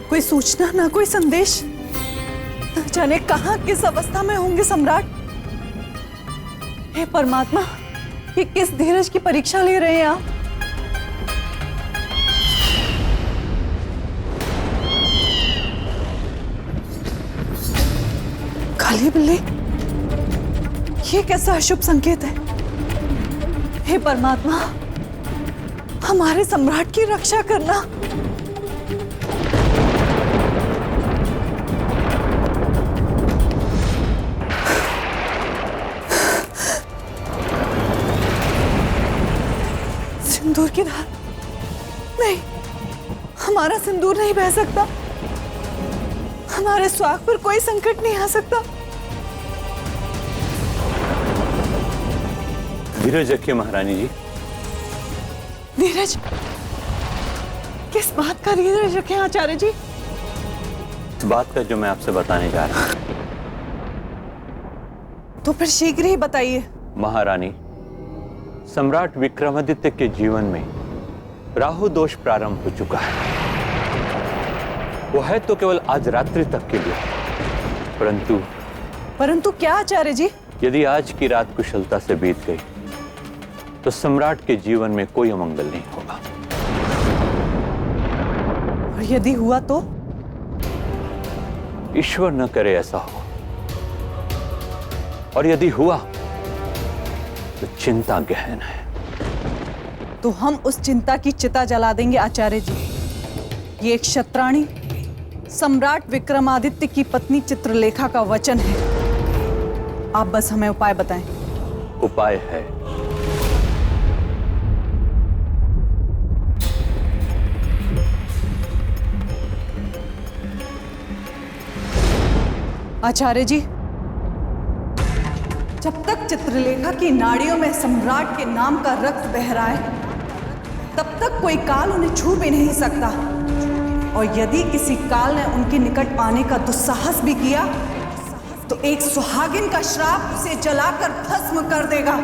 [SPEAKER 7] कोई सूचना ना कोई संदेश, न जाने कहां किस अवस्था में होंगे सम्राट। हे परमात्मा, ये किस धीरज की परीक्षा ले रहे हैं आप? काली बिल्ली, ये कैसा अशुभ संकेत है? हे परमात्मा, हमारे सम्राट की रक्षा करना। सिंदूर की धार, नहीं, हमारा सिंदूर नहीं बह सकता, हमारे स्वाग पर कोई संकट नहीं आ सकता।
[SPEAKER 5] धीरज रखिए महारानी जी।
[SPEAKER 7] धीरज? किस बात का धीरज रखें आचार्य जी?
[SPEAKER 5] इस बात का जो मैं आपसे बताने जा रहा हूं।
[SPEAKER 7] तो फिर शीघ्र ही बताइए।
[SPEAKER 5] महारानी, सम्राट विक्रमादित्य के जीवन में राहु दोष प्रारंभ हो चुका है। वो है तो केवल आज रात्रि तक के लिए,
[SPEAKER 7] परंतु क्या आचार्य जी?
[SPEAKER 5] यदि आज की रात कुशलता से बीत गई तो सम्राट के जीवन में कोई अमंगल नहीं होगा।
[SPEAKER 7] और यदि हुआ तो?
[SPEAKER 5] ईश्वर न करे ऐसा हो, और यदि हुआ तो चिंता गहन है।
[SPEAKER 7] तो हम उस चिंता की चिता जला देंगे आचार्य जी। ये एक क्षत्राणी सम्राट विक्रमादित्य की पत्नी चित्रलेखा का वचन है। आप बस हमें उपाय बताएं।
[SPEAKER 5] उपाय है,
[SPEAKER 7] आचार्य जी, जब तक चित्रलेखा की नाड़ियों में सम्राट के नाम का रक्त बह रहा है, तब तक कोई काल उन्हें छू भी नहीं सकता। और यदि किसी काल ने उनके निकट आने का दुस्साहस भी किया, तो एक सुहागिन का श्राप उसे जलाकर भस्म कर देगा।